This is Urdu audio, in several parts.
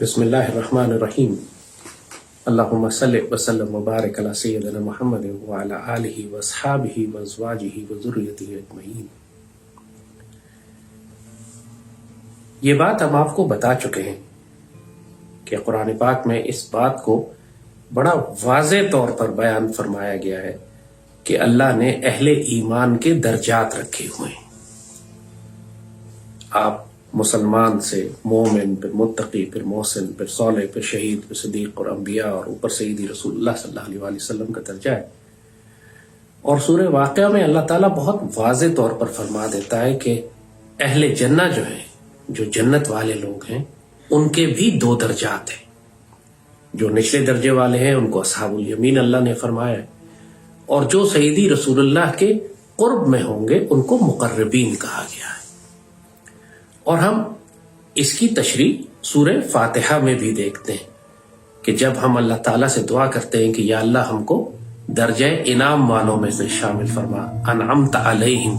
بسم اللہ الرحمن الرحیم اللہم صلی وسلم وبارک علی سیدنا محمد وعلی آلہ واصحابہ وازواجہ وذریتہ اجمعین۔ یہ بات ہم آپ کو بتا چکے ہیں کہ قرآن پاک میں اس بات کو بڑا واضح طور پر بیان فرمایا گیا ہے کہ اللہ نے اہل ایمان کے درجات رکھے ہوئے ہیں۔ آپ مسلمان سے مومن، پھر متقی، پھر محسن، پھر صالح، پھر شہید، پھر صدیق اور انبیاء، اور اوپر سیدی رسول اللہ صلی اللہ علیہ وسلم کا درجہ ہے۔ اور سورہ واقعہ میں اللہ تعالیٰ بہت واضح طور پر فرما دیتا ہے کہ اہل جنہ جو ہیں، جو جنت والے لوگ ہیں، ان کے بھی دو درجات ہیں۔ جو نچلے درجے والے ہیں ان کو اصحاب الیمین اللہ نے فرمایا ہے، اور جو سیدی رسول اللہ کے قرب میں ہوں گے ان کو مقربین کہا گیا ہے۔ اور ہم اس کی تشریح سورہ فاتحہ میں بھی دیکھتے ہیں کہ جب ہم اللہ تعالیٰ سے دعا کرتے ہیں کہ یا اللہ ہم کو درجہ انعام والوں میں سے شامل فرما، انعمت علیہم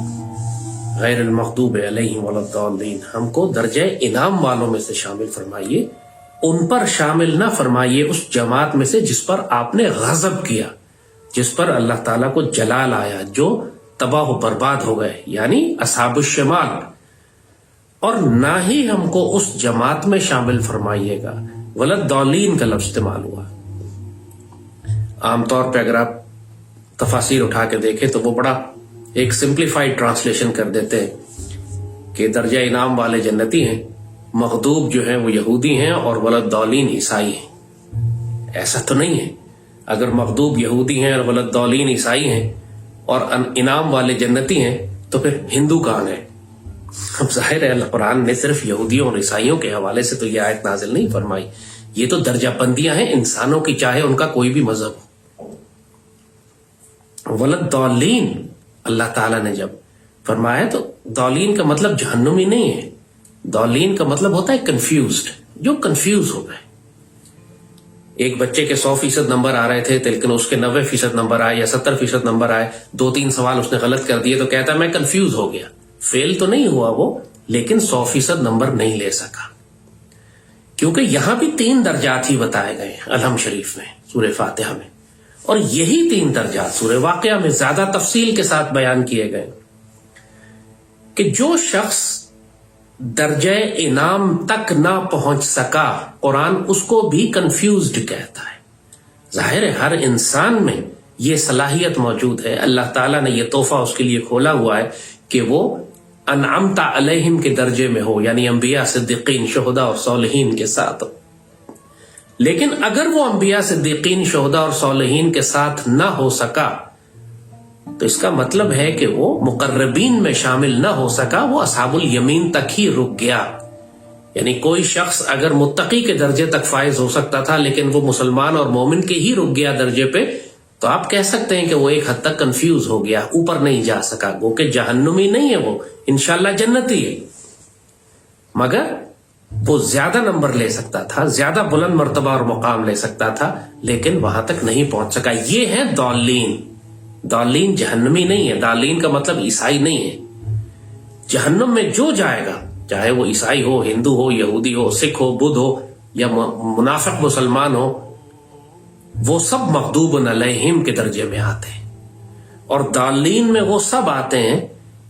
غیر المغضوب علیہم ولا الضالین، ہم کو درجہ انعام والوں میں سے شامل فرمائیے، ان پر شامل نہ فرمائیے اس جماعت میں سے جس پر آپ نے غضب کیا، جس پر اللہ تعالیٰ کو جلال آیا، جو تباہ و برباد ہو گئے، یعنی اصحاب الشمال۔ اور نہ ہی ہم کو اس جماعت میں شامل فرمائیے گا، ولا الضالین کا لفظ استعمال ہوا۔ عام طور پہ اگر آپ تفاسیر اٹھا کے دیکھیں تو وہ بڑا ایک سمپلیفائڈ ٹرانسلیشن کر دیتے ہیں کہ درجہ انعام والے جنتی ہیں، مغضوب جو ہیں وہ یہودی ہیں، اور ولا الضالین عیسائی ہیں۔ ایسا تو نہیں ہے۔ اگر مغضوب یہودی ہیں اور ولا الضالین عیسائی ہیں اور انعام والے جنتی ہیں تو پھر ہندو کہاں ہے؟ اب ظاہر ہے اللہ قرآن نے صرف یہودیوں اور عیسائیوں کے حوالے سے تو یہ آیت نازل نہیں فرمائی، یہ تو درجہ بندیاں ہیں انسانوں کی، چاہے ان کا کوئی بھی مذہب ہو۔ وللضالین اللہ تعالیٰ نے جب فرمایا تو ضالین کا مطلب جہنمی نہیں ہے، ضالین کا مطلب ہوتا ہے کنفیوزڈ، جو کنفیوز ہو گئے۔ ایک بچے کے 100% نمبر آ رہے تھے لیکن اس کے 90% نمبر آئے یا 70% نمبر آئے، 2-3 سوال اس نے غلط کر دیے تو کہتا ہے میں کنفیوز ہو گیا۔ فیل تو نہیں ہوا وہ، لیکن 100% نمبر نہیں لے سکا، کیونکہ یہاں بھی 3 درجات ہی بتائے گئے الحم شریف میں، سورہ فاتحہ میں، اور یہی 3 درجات سورہ واقعہ میں زیادہ تفصیل کے ساتھ بیان کیے گئے کہ جو شخص درجہ انعام تک نہ پہنچ سکا، قرآن اس کو بھی کنفیوزڈ کہتا ہے۔ ظاہر ہے ہر انسان میں یہ صلاحیت موجود ہے، اللہ تعالیٰ نے یہ تحفہ اس کے لیے کھولا ہوا ہے کہ وہ انعمت علیہم کے درجے میں ہو، یعنی انبیاء، صدیقین، شہداء اور صالحین کے ساتھ۔ لیکن اگر وہ انبیاء، صدیقین، شہداء اور صالحین کے ساتھ نہ ہو سکا تو اس کا مطلب ہے کہ وہ مقربین میں شامل نہ ہو سکا، وہ اصحاب الیمین تک ہی رک گیا۔ یعنی کوئی شخص اگر متقی کے درجے تک فائز ہو سکتا تھا لیکن وہ مسلمان اور مومن کے ہی رک گیا درجے پہ، تو آپ کہہ سکتے ہیں کہ وہ ایک حد تک کنفیوز ہو گیا، اوپر نہیں جا سکا، گو کہ جہنمی نہیں ہے، وہ انشاءاللہ جنتی ہے، مگر وہ زیادہ نمبر لے سکتا تھا، زیادہ بلند مرتبہ اور مقام لے سکتا تھا، لیکن وہاں تک نہیں پہنچ سکا۔ یہ ہے ضالین۔ ضالین جہنمی نہیں ہے، ضالین کا مطلب عیسائی نہیں ہے۔ جہنم میں جو جائے گا، چاہے وہ عیسائی ہو، ہندو ہو، یہودی ہو، سکھ ہو، بدھ ہو، یا منافق مسلمان ہو، وہ سب مغضوب علیہم کے درجے میں آتے ہیں۔ اور ضالین میں وہ سب آتے ہیں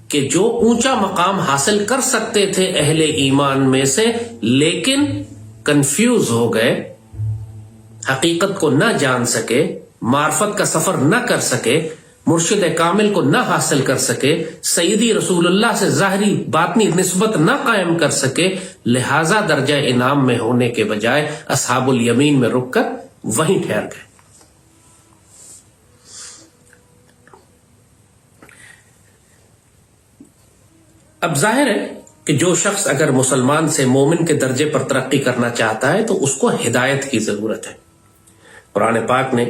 کہ جو اونچا مقام حاصل کر سکتے تھے اہل ایمان میں سے، لیکن کنفیوز ہو گئے، حقیقت کو نہ جان سکے، معرفت کا سفر نہ کر سکے، مرشد کامل کو نہ حاصل کر سکے، سیدی رسول اللہ سے ظاہری باطنی نسبت نہ قائم کر سکے، لہذا درجہ انعام میں ہونے کے بجائے اصحاب الیمین میں رک کر وہیں ٹھہر گئے۔ اب ظاہر ہے کہ جو شخص اگر مسلمان سے مومن کے درجے پر ترقی کرنا چاہتا ہے تو اس کو ہدایت کی ضرورت ہے۔ قرآن پاک نے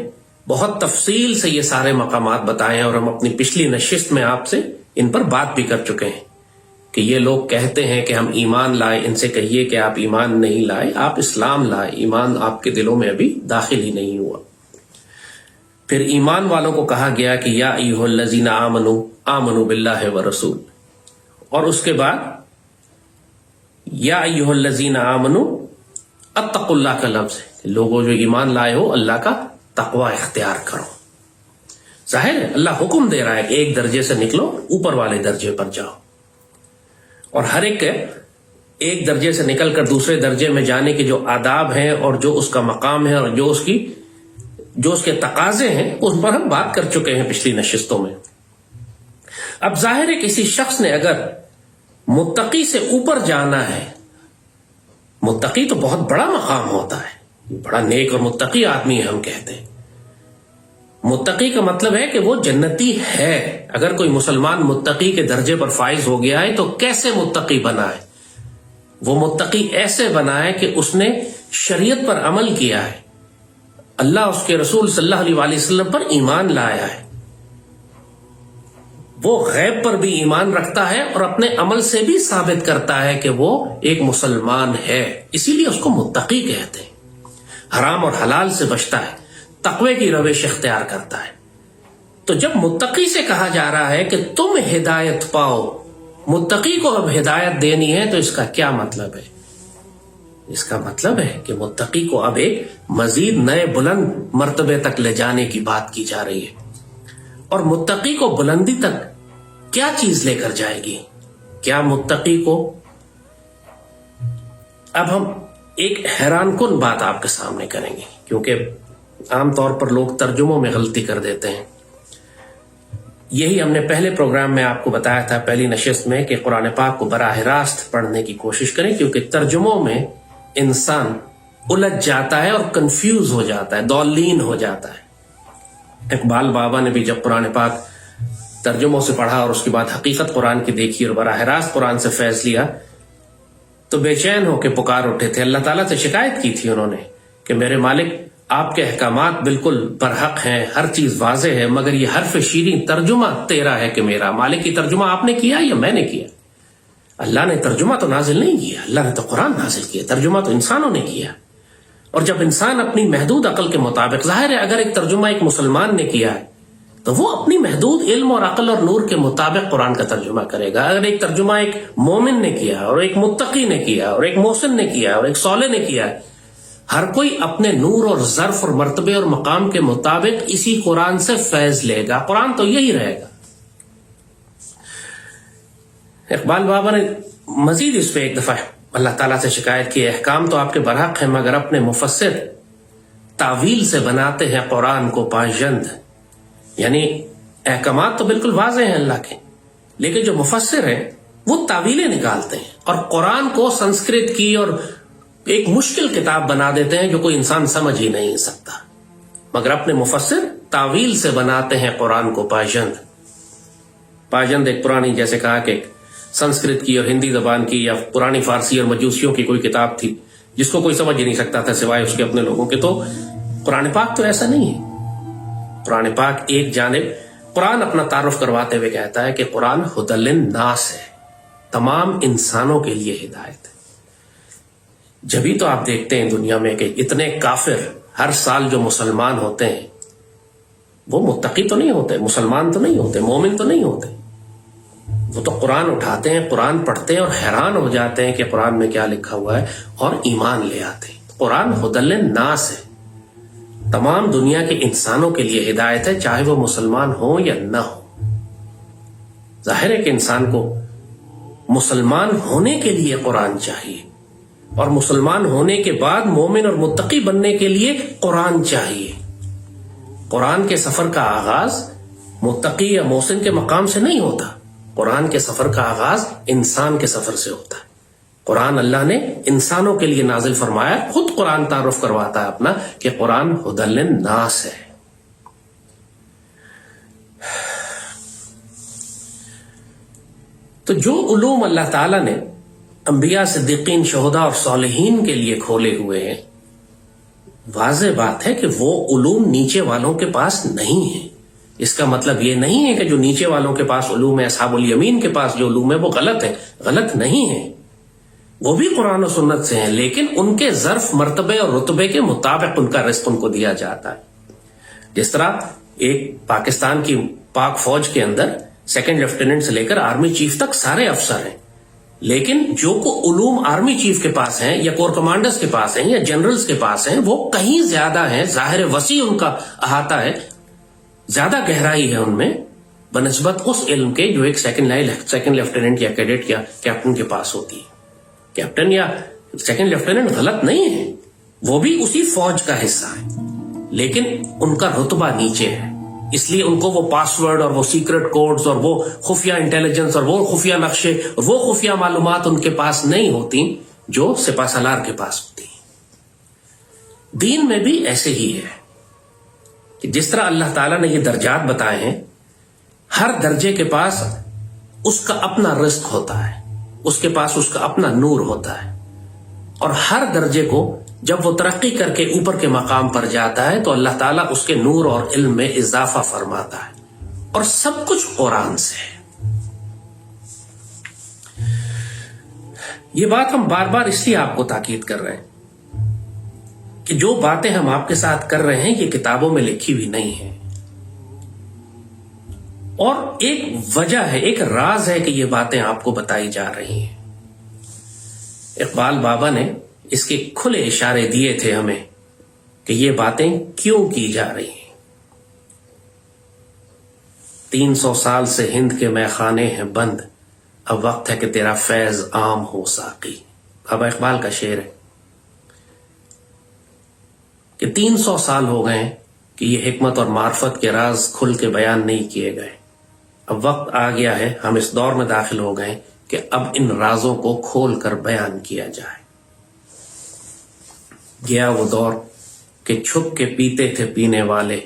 بہت تفصیل سے یہ سارے مقامات بتائے ہیں، اور ہم اپنی پچھلی نشست میں آپ سے ان پر بات بھی کر چکے ہیں کہ یہ لوگ کہتے ہیں کہ ہم ایمان لائے، ان سے کہیے کہ آپ ایمان نہیں لائے، آپ اسلام لائے، ایمان آپ کے دلوں میں ابھی داخل ہی نہیں ہوا۔ پھر ایمان والوں کو کہا گیا کہ یا ایھا الذین آمنوا آمنوا باللہ ورسول، اور اس کے بعد یا ایھا الذین آمنوا اتقوا اللہ کا لفظ ہے، لوگوں جو ایمان لائے ہو اللہ کا تقوی اختیار کرو. ظاہر ہے اللہ حکم دے رہا ہے کہ ایک درجے سے نکلو اوپر والے درجے پر جاؤ، اور ہر ایک درجے سے نکل کر دوسرے درجے میں جانے کے جو آداب ہیں اور جو اس کا مقام ہے اور جو اس کے تقاضے ہیں اس پر ہم بات کر چکے ہیں پچھلی نشستوں میں. اب ظاہر ہے کسی شخص نے اگر متقی سے اوپر جانا ہے، متقی تو بہت بڑا مقام ہوتا ہے، بڑا نیک اور متقی آدمی ہے ہم کہتے ہیں. متقی کا مطلب ہے کہ وہ جنتی ہے. اگر کوئی مسلمان متقی کے درجے پر فائز ہو گیا ہے تو کیسے متقی بنا ہے؟ وہ متقی ایسے بنا ہے کہ اس نے شریعت پر عمل کیا ہے، اللہ اس کے رسول صلی اللہ علیہ وآلہ وسلم پر ایمان لایا ہے، وہ غیب پر بھی ایمان رکھتا ہے اور اپنے عمل سے بھی ثابت کرتا ہے کہ وہ ایک مسلمان ہے، اسی لیے اس کو متقی کہتے ہیں. حرام اور حلال سے بچتا ہے، تقوی کی روش اختیار کرتا ہے. تو جب متقی سے کہا جا رہا ہے کہ تم ہدایت پاؤ، متقی کو اب ہدایت دینی ہے، تو اس کا کیا مطلب ہے؟ اس کا مطلب ہے کہ متقی کو اب ایک مزید نئے بلند مرتبے تک لے جانے کی بات کی جا رہی ہے. اور متقی کو بلندی تک کیا چیز لے کر جائے گی؟ کیا متقی کو، اب ہم ایک حیران کن بات آپ کے سامنے کریں گے، کیونکہ عام طور پر لوگ ترجموں میں غلطی کر دیتے ہیں. یہی ہم نے پہلے پروگرام میں آپ کو بتایا تھا، پہلی نشست میں، کہ قرآن پاک کو براہ راست پڑھنے کی کوشش کریں، کیونکہ ترجموں میں انسان الجھ جاتا ہے اور کنفیوز ہو جاتا ہے، ضالین ہو جاتا ہے. اقبال بابا نے بھی جب قرآن پاک ترجموں سے پڑھا اور اس کے بعد حقیقت قرآن کی دیکھی اور براہ راست قرآن سے فیض لیا تو بے چین ہو کے پکار اٹھے تھے. اللہ تعالیٰ سے شکایت کی تھی انہوں نے کہ میرے مالک آپ کے احکامات بالکل برحق ہیں، ہر چیز واضح ہے، مگر یہ حرف شیریں ترجمہ تیرا ہے کہ میرا. مالک کی ترجمہ آپ نے کیا یا میں نے کیا؟ اللہ نے ترجمہ تو نازل نہیں کیا، اللہ نے تو قرآن نازل کیا، ترجمہ تو انسانوں نے کیا. اور جب انسان اپنی محدود عقل کے مطابق، ظاہر ہے اگر ایک ترجمہ ایک مسلمان نے کیا ہے تو وہ اپنی محدود علم اور عقل اور نور کے مطابق قرآن کا ترجمہ کرے گا. اگر ایک ترجمہ ایک مومن نے کیا اور ایک متقی نے کیا اور ایک محسن نے کیا اور ایک صالح نے کیا، ہر کوئی اپنے نور اور ظرف اور مرتبے اور مقام کے مطابق اسی قرآن سے فیض لے گا. قرآن تو یہی رہے گا. اقبال بابا نے مزید اس پہ ایک دفعہ اللہ تعالیٰ سے شکایت کی، احکام تو آپ کے برحق ہیں مگر اپنے مفسر تعویل سے بناتے ہیں قرآن کو پائجند. یعنی احکامات تو بالکل واضح ہیں اللہ کے، لیکن جو مفسر ہیں وہ تعویلیں نکالتے ہیں اور قرآن کو سنسکرت کی اور ایک مشکل کتاب بنا دیتے ہیں جو کوئی انسان سمجھ ہی نہیں سکتا، مگر اپنے مفسر تعویل سے بناتے ہیں قرآن کو پائجند. پائجند ایک پرانی، جیسے کہا کہ سنسکرت کی اور ہندی زبان کی یا پرانی فارسی اور مجوسیوں کی کوئی کتاب تھی جس کو کوئی سمجھ ہی نہیں سکتا تھا سوائے اس کے اپنے لوگوں کے. تو قرآن پاک تو ایسا نہیں ہے. قرآن پاک ایک جانب قرآن اپنا تعارف کرواتے ہوئے کہتا ہے کہ قرآن ھدی للناس ہے، تمام انسانوں کے لیے ہدایت ہے. جبھی تو آپ دیکھتے ہیں دنیا میں کہ اتنے کافر ہر سال جو مسلمان ہوتے ہیں وہ متقی تو نہیں ہوتے، مسلمان تو نہیں ہوتے، مومن تو نہیں ہوتے. وہ تو قرآن اٹھاتے ہیں، قرآن پڑھتے ہیں اور حیران ہو جاتے ہیں کہ قرآن میں کیا لکھا ہوا ہے اور ایمان لے آتے ہیں. قرآن ھدی للناس ہے، تمام دنیا کے انسانوں کے لیے ہدایت ہے، چاہے وہ مسلمان ہو یا نہ ہو. ظاہر ہے کہ انسان کو مسلمان ہونے کے لیے قرآن چاہیے، اور مسلمان ہونے کے بعد مومن اور متقی بننے کے لیے قرآن چاہیے. قرآن کے سفر کا آغاز متقی یا محسن کے مقام سے نہیں ہوتا، قرآن کے سفر کا آغاز انسان کے سفر سے ہوتا ہے. قرآن اللہ نے انسانوں کے لیے نازل فرمایا. خود قرآن تعارف کرواتا ہے اپنا کہ قرآن ھدی للناس ہے. تو جو علوم اللہ تعالیٰ نے انبیاء، صدیقین، شہداء اور صالحین کے لیے کھولے ہوئے ہیں، واضح بات ہے کہ وہ علوم نیچے والوں کے پاس نہیں ہیں. اس کا مطلب یہ نہیں ہے کہ جو نیچے والوں کے پاس علوم ہے، اصحاب الیمین کے پاس جو علوم ہے وہ غلط ہے. غلط نہیں ہے، وہ بھی قرآن و سنت سے ہیں، لیکن ان کے ظرف، مرتبے اور رتبے کے مطابق ان کا رزق ان کو دیا جاتا ہے. جس طرح ایک پاکستان کی پاک فوج کے اندر سیکنڈ لیفٹیننٹ سے لے کر آرمی چیف تک سارے افسر ہیں، لیکن جو کو علوم آرمی چیف کے پاس ہیں یا کور کمانڈرز کے پاس ہیں یا جنرلز کے پاس ہیں وہ کہیں زیادہ ہیں، ظاہر وسیع ان کا احاطہ ہے، زیادہ گہرائی ہے ان میں بنسبت اس علم کے جو ایک سیکنڈ لیفٹیننٹ یا کیڈٹ یا کیپٹن کے پاس ہوتی ہے. کیپٹن یا سیکنڈ لیفٹیننٹ غلط نہیں ہے، وہ بھی اسی فوج کا حصہ ہے، لیکن ان کا رتبہ نیچے ہے، اس لیے ان کو وہ پاسورڈ اور وہ سیکرٹ کوڈز اور وہ خفیہ انٹیلیجنس اور وہ خفیہ نقشے اور وہ خفیہ معلومات ان کے پاس نہیں ہوتی جو سپہ سالار کے پاس ہوتی. دین میں بھی ایسے ہی ہے کہ جس طرح اللہ تعالیٰ نے یہ درجات بتائے ہیں، ہر درجے کے پاس اس کا اپنا رزق ہوتا ہے، اس کے پاس اس کا اپنا نور ہوتا ہے، اور ہر درجے کو جب وہ ترقی کر کے اوپر کے مقام پر جاتا ہے تو اللہ تعالیٰ اس کے نور اور علم میں اضافہ فرماتا ہے، اور سب کچھ قرآن سے ہے. یہ بات ہم بار بار اس لیے آپ کو تاکید کر رہے ہیں کہ جو باتیں ہم آپ کے ساتھ کر رہے ہیں یہ کتابوں میں لکھی ہوئی نہیں ہیں، اور ایک وجہ ہے، ایک راز ہے کہ یہ باتیں آپ کو بتائی جا رہی ہیں. اقبال بابا نے اس کے کھلے اشارے دیے تھے ہمیں کہ یہ باتیں کیوں کی جا رہی ہیں. 300 سال سے ہند کے میخانے ہیں بند، اب وقت ہے کہ تیرا فیض عام ہو ساقی. بابا اقبال کا شعر ہے کہ 300 سال ہو گئے کہ یہ حکمت اور معرفت کے راز کھل کے بیان نہیں کیے گئے. اب وقت آ گیا ہے، ہم اس دور میں داخل ہو گئے کہ اب ان رازوں کو کھول کر بیان کیا جائے. گیا وہ دور کہ چھپ کے پیتے تھے پینے والے،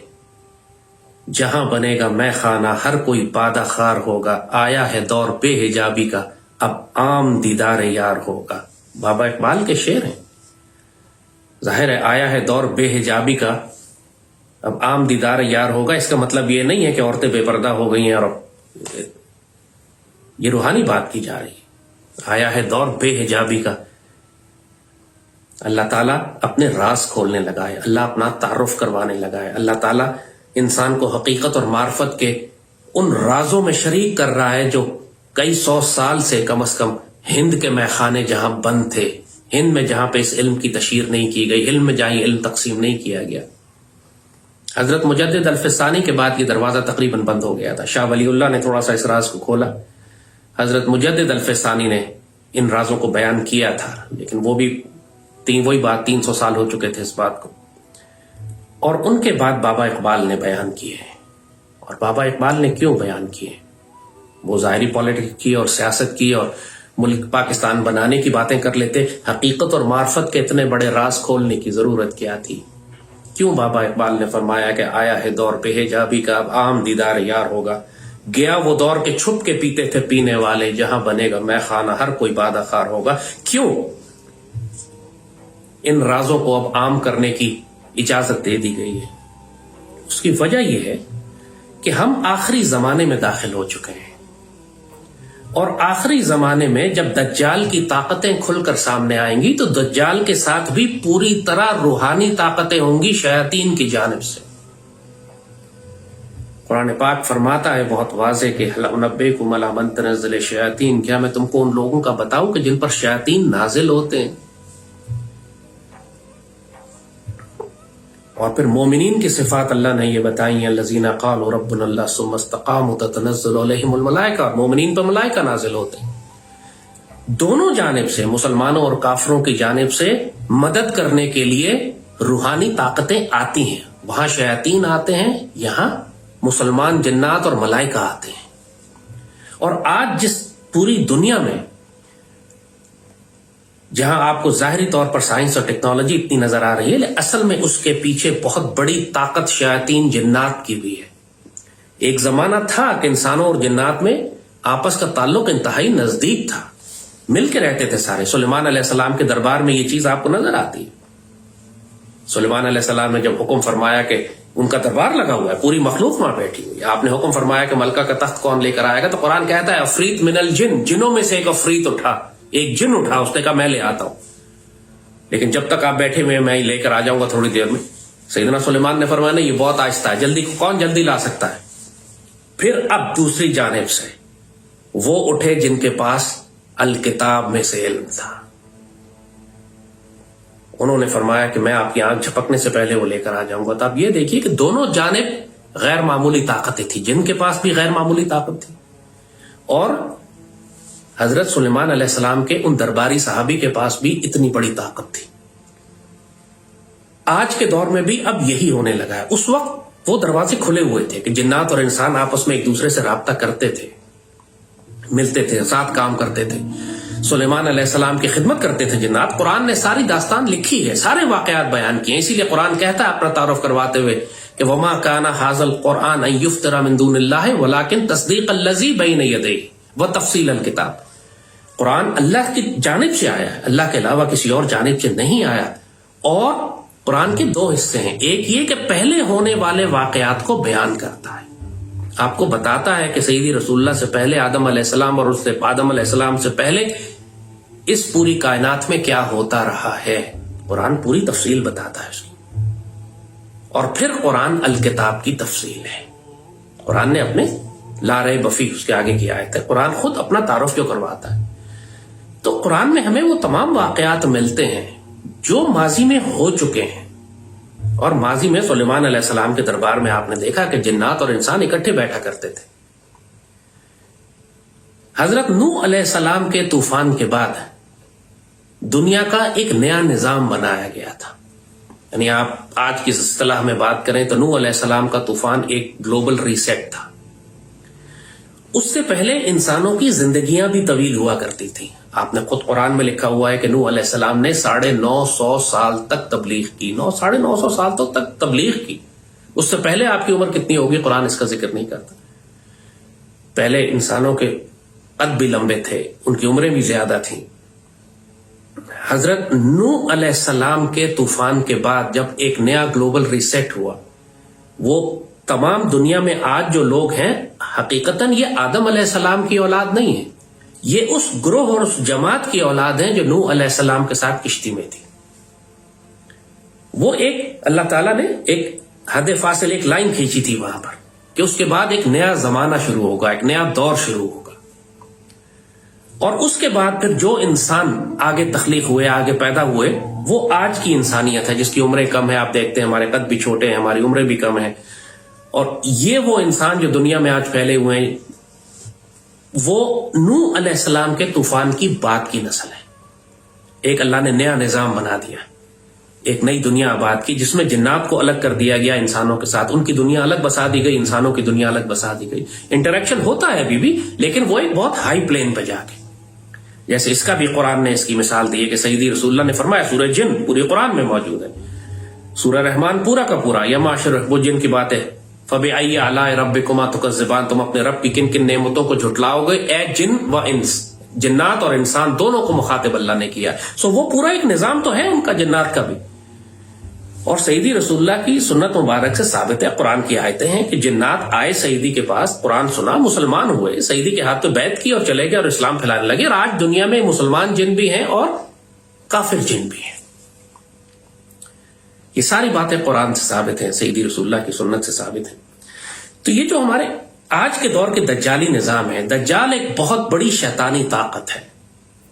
جہاں بنے گا میں خانہ ہر کوئی بادہ خار ہوگا. آیا ہے دور بے حجابی کا، اب عام دیدار یار ہوگا. بابا اقبال کے شعر ہیں. ظاہر ہے آیا ہے دور بے حجابی کا، اب عام دیدار یار ہوگا. اس کا مطلب یہ نہیں ہے کہ عورتیں بے پردہ ہو گئی ہیں، اور یہ روحانی بات کی جا رہی ہے. آیا ہے دور بے حجابی کا، اللہ تعالیٰ اپنے راز کھولنے لگا ہے، اللہ اپنا تعارف کروانے لگا ہے، اللہ تعالیٰ انسان کو حقیقت اور معرفت کے ان رازوں میں شریک کر رہا ہے جو کئی 100 سال سے کم از کم ہند کے میخانے جہاں بند تھے، ہند میں جہاں پہ اس علم کی تشہیر نہیں کی گئی، علم میں جہاں علم تقسیم نہیں کیا گیا. حضرت مجدد الفسانی کے بعد یہ دروازہ تقریباً بند ہو گیا تھا. شاہ ولی اللہ نے تھوڑا سا اس راز کو کھولا، حضرت مجدد الفسانی نے ان رازوں کو بیان کیا تھا، لیکن وہ بھی وہی بات 300 سال ہو چکے تھے اس بات کو. اور ان کے بعد بابا اقبال نے بیان کیے. اور بابا اقبال نے کیوں بیان کیے؟ وہ ظاہری پالیٹکس کی اور سیاست کی اور ملک پاکستان بنانے کی باتیں کر لیتے، حقیقت اور معرفت کے اتنے بڑے راز کھولنے کی ضرورت کیا تھی؟ کیوں بابا اقبال نے فرمایا کہ آیا ہے دور بے حجابی کا، اب عام دیدار یار ہوگا. گیا وہ دور کے چھپ کے پیتے تھے پینے والے، جہاں بنے گا میں خانہ ہر کوئی بادہ خار ہوگا. کیوں ان رازوں کو اب عام کرنے کی اجازت دے دی گئی ہے؟ اس کی وجہ یہ ہے کہ ہم آخری زمانے میں داخل ہو چکے ہیں، اور آخری زمانے میں جب دجال کی طاقتیں کھل کر سامنے آئیں گی تو دجال کے ساتھ بھی پوری طرح روحانی طاقتیں ہوں گی شیاطین کی جانب سے. قرآن پاک فرماتا ہے بہت واضح کہ هل انبئکم علی من تنزل الشیاطین، کیا میں تم کو ان لوگوں کا بتاؤں کہ جن پر شیاطین نازل ہوتے ہیں. اور پھر مومنین کی صفات اللہ نے یہ بتائی ہیں، الذین قالوا ربنا اللہ ثم استقاموا تتنزل علیہم الملائکہ، اور مومنین پر ملائکہ نازل ہوتے ہیں. دونوں جانب سے، مسلمانوں اور کافروں کی جانب سے مدد کرنے کے لیے روحانی طاقتیں آتی ہیں. وہاں شیاطین آتے ہیں، یہاں مسلمان جنات اور ملائکہ آتے ہیں. اور آج جس پوری دنیا میں جہاں آپ کو ظاہری طور پر سائنس اور ٹیکنالوجی اتنی نظر آ رہی ہے، لیکن اصل میں اس کے پیچھے بہت بڑی طاقت شیاطین جنات کی بھی ہے. ایک زمانہ تھا کہ انسانوں اور جنات میں آپس کا تعلق انتہائی نزدیک تھا، مل کے رہتے تھے سارے. سلیمان علیہ السلام کے دربار میں یہ چیز آپ کو نظر آتی ہے. سلیمان علیہ السلام نے جب حکم فرمایا کہ ان کا دربار لگا ہوا ہے، پوری مخلوق وہاں بیٹھی ہوئی ہے، آپ نے حکم فرمایا کہ ملکہ کا تخت کون لے کر آئے گا، تو قرآن کہتا ہے افریت من الجن، جنوں میں سے ایک افریت اٹھا، ایک جن اٹھا، اس نے کہا میں لے آتا ہوں، لیکن جب تک آپ بیٹھے ہوئے میں ہی لے کر آ جاؤں گا تھوڑی دیر میں. سیدنا سلیمان نے فرمایا نہیں، یہ بہت آہستہ ہے، جلدی کون جلدی لا سکتا ہے. پھر اب دوسری جانب سے وہ اٹھے جن کے پاس الکتاب میں سے علم تھا. انہوں نے فرمایا کہ میں آپ کی آنکھ جھپکنے سے پہلے وہ لے کر آ جاؤں گا. تو آپ یہ دیکھیے کہ دونوں جانب غیر معمولی طاقتیں تھیں. جن کے پاس بھی غیر معمولی طاقت تھی اور حضرت سلیمان علیہ السلام کے ان درباری صحابی کے پاس بھی اتنی بڑی طاقت تھی. آج کے دور میں بھی اب یہی ہونے لگا ہے. اس وقت وہ دروازے کھلے ہوئے تھے کہ جنات اور انسان آپس میں ایک دوسرے سے رابطہ کرتے تھے, ملتے تھے, ساتھ کام کرتے تھے. سلیمان علیہ السلام کی خدمت کرتے تھے جنات. قرآن نے ساری داستان لکھی ہے, سارے واقعات بیان کیے. اسی لیے قرآن کہتا ہے اپنا تعارف کرواتے ہوئے کہ وما کان ھذا القرآن ان یفترى من دون اللہ ولکن تصدیق الذی بین یدیہ وتفصیل الکتاب. قرآن اللہ کی جانب سے آیا ہے, اللہ کے علاوہ کسی اور جانب سے نہیں آیا. اور قرآن کے دو حصے ہیں. ایک یہ کہ پہلے ہونے والے واقعات کو بیان کرتا ہے, آپ کو بتاتا ہے کہ سیدی رسول اللہ سے پہلے آدم علیہ السلام اور اس سے آدم علیہ السلام سے پہلے اس پوری کائنات میں کیا ہوتا رہا ہے. قرآن پوری تفصیل بتاتا ہے اس کی. اور پھر قرآن الکتاب کی تفصیل ہے. قرآن نے اپنے لا ریب فیہ اس کے آگے کی آیت ہے. قرآن خود اپنا تعارف کیوں کرواتا ہے. تو قرآن میں ہمیں وہ تمام واقعات ملتے ہیں جو ماضی میں ہو چکے ہیں. اور ماضی میں سلیمان علیہ السلام کے دربار میں آپ نے دیکھا کہ جنات اور انسان اکٹھے بیٹھا کرتے تھے. حضرت نوح علیہ السلام کے طوفان کے بعد دنیا کا ایک نیا نظام بنایا گیا تھا. یعنی آپ آج کی اصطلاح میں بات کریں تو نوح علیہ السلام کا طوفان ایک گلوبل ریسیٹ تھا. اس سے پہلے انسانوں کی زندگیاں بھی طویل ہوا کرتی تھیں. آپ نے خود قرآن میں لکھا ہوا ہے کہ نوح علیہ السلام نے 950 سال تک تبلیغ کی. 950 سال تک تبلیغ کی. اس سے پہلے آپ کی عمر کتنی ہوگی قرآن اس کا ذکر نہیں کرتا. پہلے انسانوں کے قد بھی لمبے تھے, ان کی عمریں بھی زیادہ تھیں. حضرت نوح علیہ السلام کے طوفان کے بعد جب ایک نیا گلوبل ریسیٹ ہوا, وہ تمام دنیا میں آج جو لوگ ہیں حقیقتاً یہ آدم علیہ السلام کی اولاد نہیں ہے. یہ اس گروہ اور اس جماعت کی اولاد ہیں جو نوح علیہ السلام کے ساتھ کشتی میں تھی. وہ ایک اللہ تعالیٰ نے ایک حد فاصل ایک لائن کھینچی تھی وہاں پر کہ اس کے بعد ایک نیا زمانہ شروع ہوگا, ایک نیا دور شروع ہوگا. اور اس کے بعد پھر جو انسان آگے تخلیق ہوئے, آگے پیدا ہوئے, وہ آج کی انسانیت ہے جس کی عمریں کم ہیں. آپ دیکھتے ہیں ہمارے قد بھی چھوٹے ہیں, ہماری عمریں بھی کم ہیں. اور یہ وہ انسان جو دنیا میں آج پھیلے ہوئے ہیں وہ نوح علیہ السلام کے طوفان کی بعد کی نسل ہے. ایک اللہ نے نیا نظام بنا دیا, ایک نئی دنیا آباد کی جس میں جنات کو الگ کر دیا گیا انسانوں کے ساتھ. ان کی دنیا الگ بسا دی گئی, انسانوں کی دنیا الگ بسا دی گئی. انٹریکشن ہوتا ہے ابھی بھی, لیکن وہ ایک بہت ہائی پلین پہ جا کے. جیسے اس کا بھی قرآن نے اس کی مثال دی ہے کہ سیدی رسول اللہ نے فرمایا, سورہ جن پوری قرآن میں موجود ہے, سورہ رحمان پورا کا پورا, یا معاشر وہ جن کی بات ہے, فَبِأَيِّ آلَاءِ رَبِّكُمَا تُكَذِّبَانِ, تم اپنے رب کی کن کن نعمتوں کو جھٹلاؤ گے. اے جن و انس, جنات اور انسان دونوں کو مخاطب اللہ نے کیا. سو وہ پورا ایک نظام تو ہے ان کا, جنات کا بھی. اور سیدی رسول اللہ کی سنت مبارک سے ثابت ہے, قرآن کی آیتیں ہیں کہ جنات آئے سیدی کے پاس, قرآن سنا, مسلمان ہوئے, سیدی کے ہاتھ پہ بیعت کی اور چلے گئے اور اسلام پھیلانے لگے. اور آج دنیا میں مسلمان جن بھی ہیں اور کافر جن بھی ہیں. یہ ساری باتیں قرآن سے ثابت ہیں, سیدی رسول اللہ کی سنت سے ثابت ہیں. تو یہ جو ہمارے آج کے دور کے دجالی نظام ہے, دجال ایک بہت بڑی شیطانی طاقت ہے.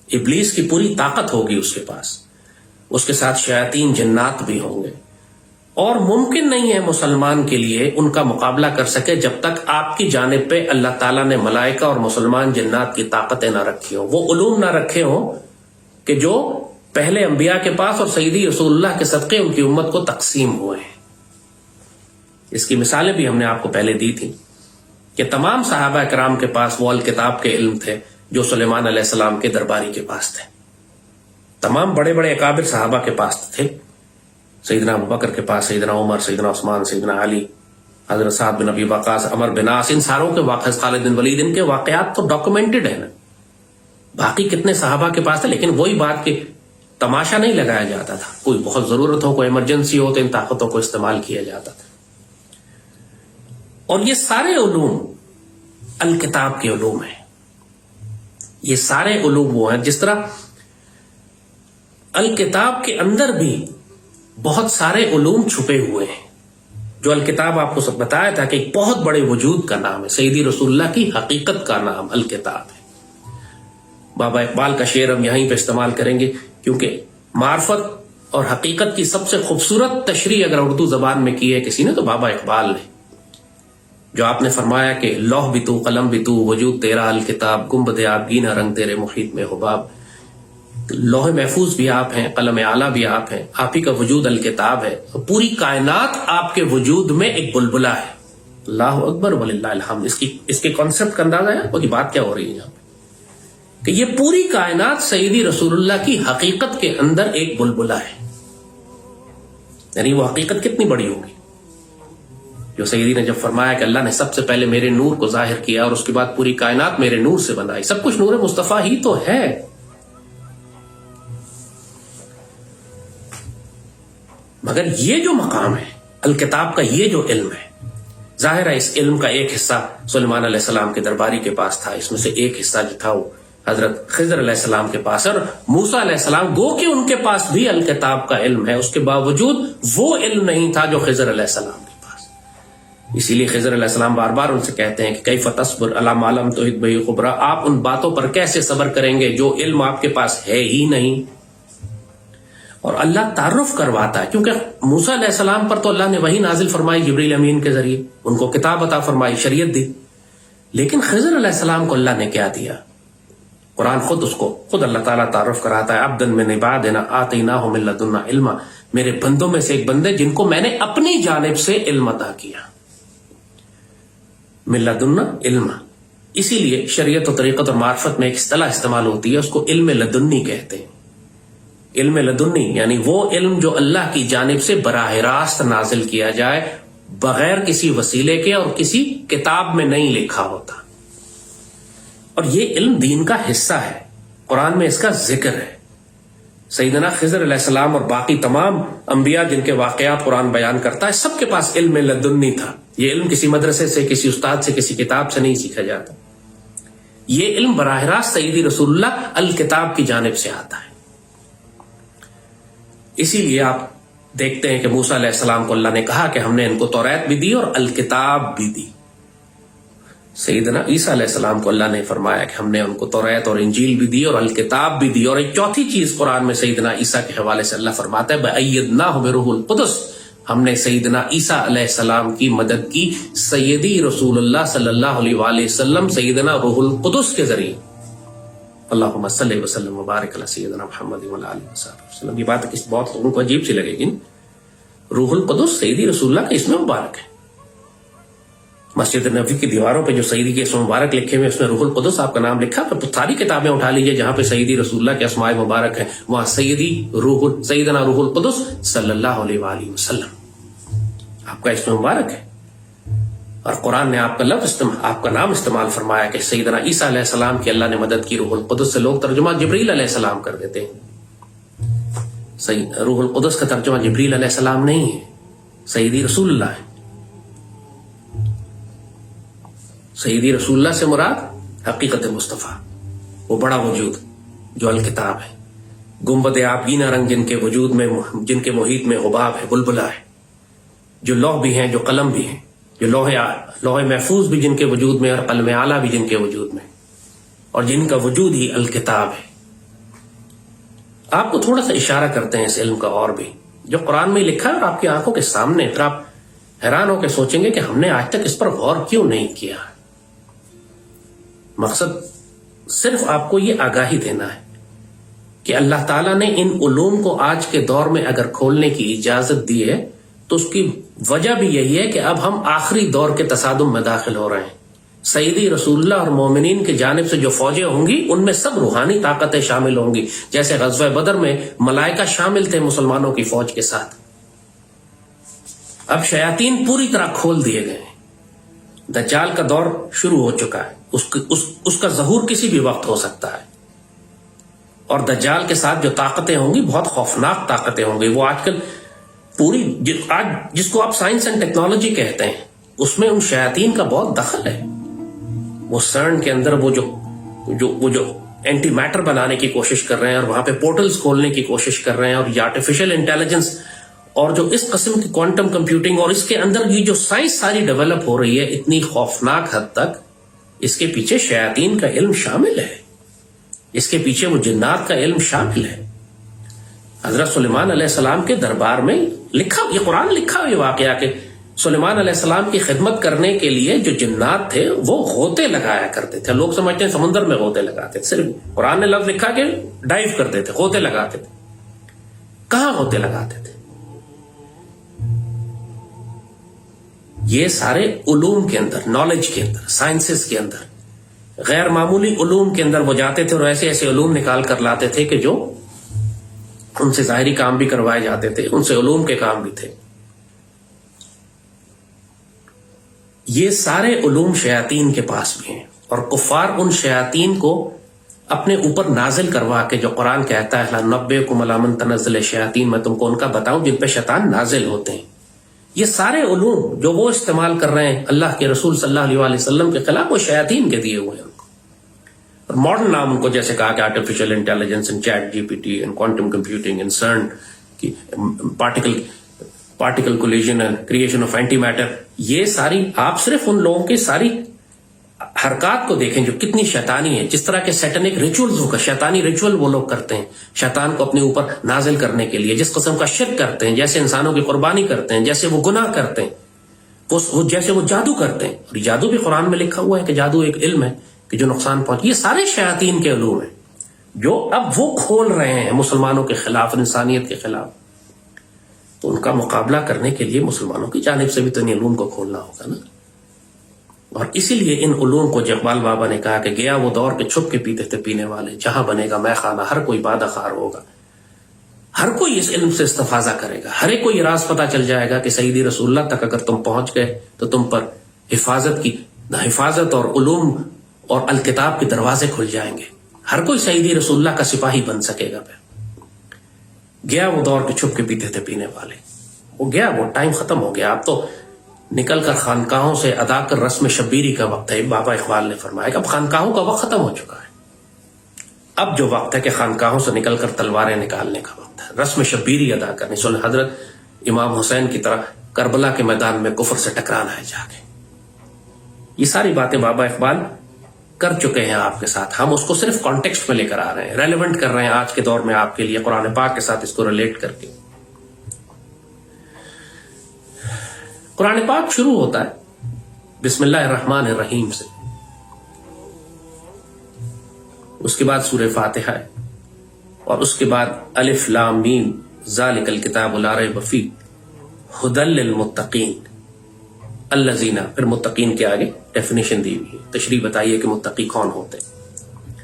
ابلیس کی پوری طاقت ہوگی اس کے پاس, اس کے ساتھ شیاطین جنات بھی ہوں گے. اور ممکن نہیں ہے مسلمان کے لیے ان کا مقابلہ کر سکے جب تک آپ کی جانب پہ اللہ تعالیٰ نے ملائکہ اور مسلمان جنات کی طاقتیں نہ رکھی ہوں, وہ علوم نہ رکھے ہوں کہ جو پہلے انبیاء کے پاس اور سیدی رسول اللہ کے صدقے ان کی امت کو تقسیم ہوئے ہیں. اس کی مثالیں بھی ہم نے آپ کو پہلے دی تھی کہ تمام صحابہ کرام کے پاس وہ الکتاب کے علم تھے جو سلیمان علیہ السلام کے درباری کے پاس تھے. تمام بڑے بڑے اکابر صحابہ کے پاس تھے, سیدنا ابوبکر کے پاس, سیدنا عمر, سیدنا عثمان, سیدنا علی, حضرت سعد بن ابی وقاص, عمر بن عاص, ان ساروں کے واقعات, خالد بن ولید, ان کے واقعات تو ڈاکومنٹڈ ہیں نا. باقی کتنے صحابہ کے پاس تھے, لیکن وہی بات کہ تماشا نہیں لگایا جاتا تھا. کوئی بہت ضرورت ہو, کوئی ایمرجنسی ہو تو ان طاقتوں کو استعمال کیا جاتا تھا. اور یہ سارے علوم الکتاب کے علوم ہیں. یہ سارے علوم وہ ہیں جس طرح الکتاب کے اندر بھی بہت سارے علوم چھپے ہوئے ہیں. جو الکتاب آپ کو سب بتایا تھا کہ ایک بہت بڑے وجود کا نام ہے, سیدی رسول اللہ کی حقیقت کا نام الکتاب ہے. بابا اقبال کا شعر ہم یہیں پہ استعمال کریں گے، کیونکہ معرفت اور حقیقت کی سب سے خوبصورت تشریح اگر اردو زبان میں کی ہے کسی نے تو بابا اقبال نے، جو آپ نے فرمایا کہ لوح بھی تو قلم بھی تو وجود تیرا الکتاب گنبد آبگینہ رنگ تیرے محیط میں حباب. لوح محفوظ بھی آپ ہیں، قلم اعلیٰ بھی آپ ہیں، آپ ہی کا وجود الکتاب ہے، پوری کائنات آپ کے وجود میں ایک بلبلہ ہے. اللہ اکبر وللہ الحمد. اس کے کانسیپٹ کا اندازہ ہے وہ کی بات کیا ہو رہی ہے یہاں پہ کہ یہ پوری کائنات سیدی رسول اللہ کی حقیقت کے اندر ایک بلبلہ ہے. یعنی وہ حقیقت کتنی بڑی ہوگی جو سیدی نے جب فرمایا کہ اللہ نے سب سے پہلے میرے نور کو ظاہر کیا اور اس کے بعد پوری کائنات میرے نور سے بنائی. سب کچھ نور مصطفیٰ ہی تو ہے. مگر یہ جو مقام ہے الکتاب کا، یہ جو علم ہے، ظاہر ہے اس علم کا ایک حصہ سلیمان علیہ السلام کے درباری کے پاس تھا، اس میں سے ایک حصہ جو تھا وہ حضرت خضر علیہ السلام کے پاس، اور موسیٰ علیہ السلام گو کہ ان کے پاس بھی الکتاب کا علم ہے، اس کے باوجود وہ علم نہیں تھا جو خضر علیہ السلام کے پاس. اسی لیے خضر علیہ السلام بار بار ان سے کہتے ہیں کہ کیف تصبر علی ما لم تحط بہ خبرا، آپ ان باتوں پر کیسے صبر کریں گے جو علم آپ کے پاس ہے ہی نہیں. اور اللہ تعارف کرواتا ہے، کیونکہ موسیٰ علیہ السلام پر تو اللہ نے وحی نازل فرمائی جبریل امین کے ذریعے، ان کو کتاب عطا فرمائی، شریعت دی. لیکن خضر علیہ السلام کو اللہ نے کیا دیا؟ قرآن خود اللہ تعالیٰ تعارف کراتا ہے، عبدا من عبادنا آتیناہ من لدنا علما، میرے بندوں میں سے ایک بندے جن کو میں نے اپنی جانب سے علم عطا کیا. من لدنا علما. اسی لیے شریعت و طریقت اور معرفت میں ایک اصطلاح استعمال ہوتی ہے، اس کو علم لدنی کہتے ہیں. علم لدنی یعنی وہ علم جو اللہ کی جانب سے براہ راست نازل کیا جائے، بغیر کسی وسیلے کے اور کسی کتاب میں نہیں لکھا ہوتا. اور یہ علم دین کا حصہ ہے، قرآن میں اس کا ذکر ہے. سیدنا خضر علیہ السلام اور باقی تمام انبیاء جن کے واقعات قرآن بیان کرتا ہے، سب کے پاس علم لدنی تھا. یہ علم کسی مدرسے سے، کسی استاد سے، کسی کتاب سے نہیں سیکھا جاتا. یہ علم براہ راست سیدی رسول اللہ الکتاب کی جانب سے آتا ہے. اسی لیے آپ دیکھتے ہیں کہ موسیٰ علیہ السلام کو اللہ نے کہا کہ ہم نے ان کو توریت بھی دی اور الکتاب بھی دی. سیدنا عیسیٰ علیہ السلام کو اللہ نے فرمایا کہ ہم نے ان کو توریت اور انجیل بھی دی اور الکتاب بھی دی. اور ایک چوتھی چیز قرآن میں سیدنا عیسیٰ کے حوالے سے اللہ فرماتا ہے بَأَيَّدْنَاهُ بِرُوحِ الْقُدُسِ، ہم نے سیدنا عیسیٰ علیہ السلام کی مدد کی سیدی رسول اللہ صلی اللہ علیہ وآلہ وسلم سیدنا روح القدس کے ذریعے. اللہم صلی وسلم وبارک علی سیدنا محمد وعلی آلہ وصحبہ وسلم. یہ بات بہت لوگوں کو عجیب سی لگے گی. روح القدس سیدی رسول اللہ کا اسم مبارک ہے. مسجد نبوی کی دیواروں پہ جو سیدی کے اسم مبارک لکھے ہوئے اس میں روح القدس آپ کا نام لکھا. پھر ساری کتابیں اٹھا لیجئے جہاں پہ سیدی رسول اللہ کے اسماء مبارک ہیں، وہاں سیدنا روح القدس صلی اللہ علیہ وآلہ وسلم آپ کا اسم مبارک ہے. اور قرآن نے آپ کا لفظ آپ کا نام استعمال فرمایا کہ سیدنا عیسیٰ علیہ السلام کی اللہ نے مدد کی روح القدس سے. لوگ ترجمہ جبریل علیہ السلام کر دیتے ہیں. روح القدس کا ترجمہ جبریل علیہ السلام نہیں ہے، سیدی رسول اللہ ہے. سیدی رسول اللہ سے مراد حقیقت مصطفیٰ، وہ بڑا وجود جو الکتاب ہے، گنبد آبگینہ رنگ جن کے وجود میں، جن کے محیط میں حباب ہے، بلبلہ ہے، جو لوح بھی ہیں، جو قلم بھی ہیں، جو لوح محفوظ بھی جن کے وجود میں اور قلم اعلیٰ بھی جن کے وجود میں، اور جن کا وجود ہی الکتاب ہے. آپ کو تھوڑا سا اشارہ کرتے ہیں اس علم کا اور بھی جو قرآن میں لکھا ہے اور آپ کی آنکھوں کے سامنے. پھر آپ حیران ہو کے سوچیں گے کہ ہم نے آج تک اس پر غور کیوں نہیں کیا. مقصد صرف آپ کو یہ آگاہی دینا ہے کہ اللہ تعالیٰ نے ان علوم کو آج کے دور میں اگر کھولنے کی اجازت دی ہے تو اس کی وجہ بھی یہی ہے کہ اب ہم آخری دور کے تصادم میں داخل ہو رہے ہیں. سیدی رسول اللہ اور مومنین کی جانب سے جو فوجیں ہوں گی ان میں سب روحانی طاقتیں شامل ہوں گی. جیسے غزوہ بدر میں ملائکہ شامل تھے مسلمانوں کی فوج کے ساتھ. اب شیاطین پوری طرح کھول دیے گئے ہیں. دجال کا دور شروع ہو چکا ہے. اس کا ظہور کسی بھی وقت ہو سکتا ہے. اور دجال کے ساتھ جو طاقتیں ہوں گی بہت خوفناک طاقتیں ہوں گی. وہ آج کل آج جس کو آپ سائنس اینڈ ٹیکنالوجی کہتے ہیں اس میں ان شیاطین کا بہت دخل ہے. وہ سرن کے اندر وہ جو اینٹی میٹر بنانے کی کوشش کر رہے ہیں اور وہاں پہ پورٹلز کھولنے کی کوشش کر رہے ہیں. اور یہ آرٹیفیشل انٹیلیجنس اور جو اس قسم کی کوانٹم کمپیوٹنگ اور اس کے اندر یہ جو سائنس ساری ڈیولپ ہو رہی ہے اتنی خوفناک حد تک، اس کے پیچھے شیاطین کا علم شامل ہے. اس کے پیچھے وہ جنات کا علم شامل ہے. حضرت سلیمان علیہ السلام کے دربار میں لکھا، یہ قرآن لکھا یہ واقعہ کہ سلیمان علیہ السلام کی خدمت کرنے کے لیے جو جنات تھے وہ غوطے لگایا کرتے تھے. لوگ سمجھتے ہیں سمندر میں غوطے لگاتے تھے، صرف قرآن نے لفظ لکھا کہ ڈائیو کرتے تھے، غوطے لگاتے تھے. کہاں غوطے لگاتے تھے؟ یہ سارے علوم کے اندر، نالج کے اندر، سائنسز کے اندر، غیر معمولی علوم کے اندر وہ جاتے تھے اور ایسے ایسے علوم نکال کر لاتے تھے کہ جو ان سے ظاہری کام بھی کروائے جاتے تھے، ان سے علوم کے کام بھی تھے. یہ سارے علوم شیاطین کے پاس بھی ہیں، اور کفار ان شیاطین کو اپنے اوپر نازل کروا کے، جو قرآن کہتا ہے لَنُنَبِّئُکُمْ عَلَىٰ مَن تَنَزَّلُ الشَّیَاطِینُ، میں تم کو ان کا بتاؤں جن پہ شیطان نازل ہوتے ہیں. یہ سارے علوم جو وہ استعمال کر رہے ہیں اللہ کے رسول صلی اللہ علیہ وسلم کے خلاف، وہ شیاطین کے دیے ہوئے ہیں. اور ماڈرن نام ان کو جیسے کہا کہ artificial intelligence and chat G P T and quantum computing and CERN کی particle collision and creation of antimatter. یہ ساری، آپ صرف ان لوگوں کی ساری حرکات کو دیکھیں جو کتنی شیطانی ہے. جس طرح کے سیٹنک ریچولز ہوگا، شیطانی ریچول وہ لوگ کرتے ہیں شیطان کو اپنے اوپر نازل کرنے کے لیے، جس قسم کا شرک کرتے ہیں، جیسے انسانوں کی قربانی کرتے ہیں، جیسے وہ گناہ کرتے ہیں، جیسے وہ جادو کرتے ہیں. اور جادو بھی قرآن میں لکھا ہوا ہے کہ جادو ایک علم ہے کہ جو نقصان پہنچ. یہ سارے شیاطین کے علوم ہیں جو اب وہ کھول رہے ہیں مسلمانوں کے خلاف، انسانیت کے خلاف. تو ان کا مقابلہ کرنے کے لیے مسلمانوں کی جانب سے بھی تو ان علوم کو کھولنا ہوگا نا. اور اسی لیے ان علوم کو اقبال بابا نے کہا کہ گیا وہ دور کے چھپ کے پیتے تھے پینے والے، جہاں بنے گا میں خانہ ہر کوئی بادہ خار ہوگا. ہر کوئی اس علم سے استفاضہ کرے گا، ہر ایک کو یہ راز پتہ چل جائے گا کہ سیدی رسول اللہ تک اگر تم پہنچ گئے تو تم پر حفاظت اور علوم اور الکتاب کے دروازے کھل جائیں گے. ہر کوئی سیدی رسول اللہ کا سپاہی بن سکے گا. گیا وہ دور کے چھپ کے پیتے تھے پینے والے، وہ گیا، وہ ٹائم ختم ہو گیا. اب تو نکل کر خانقاہوں سے ادا کر رسم شبیری کا وقت ہے. بابا اقبال نے فرمایا کہ اب خانقاہوں کا وقت ختم ہو چکا ہے. اب جو وقت ہے کہ خانقاہوں سے نکل کر تلواریں نکالنے کا وقت ہے، رسم شبیری ادا کرنی. سن حضرت امام حسین کی طرح کربلا کے میدان میں کفر سے ٹکرانا ہے جا کے. یہ ساری باتیں بابا اقبال کر چکے ہیں آپ کے ساتھ. ہم اس کو صرف کانٹیکسٹ میں لے کر آ رہے ہیں، ریلیونٹ کر رہے ہیں آج کے دور میں آپ کے لیے، قرآن پاک کے ساتھ اس کو ریلیٹ کر کے. قرآن پاک شروع ہوتا ہے بسم اللہ الرحمن الرحیم سے، اس کے بعد سورہ فاتحہ ہے، اور اس کے بعد الف لام میم ذالک الکتاب لا ریب فیہ ھدی للمتقین الذین، پھر متقین کے آگے ڈیفینیشن دی ہوئی ہے، تشریح بتائیے کہ متقی کون ہوتے ہیں.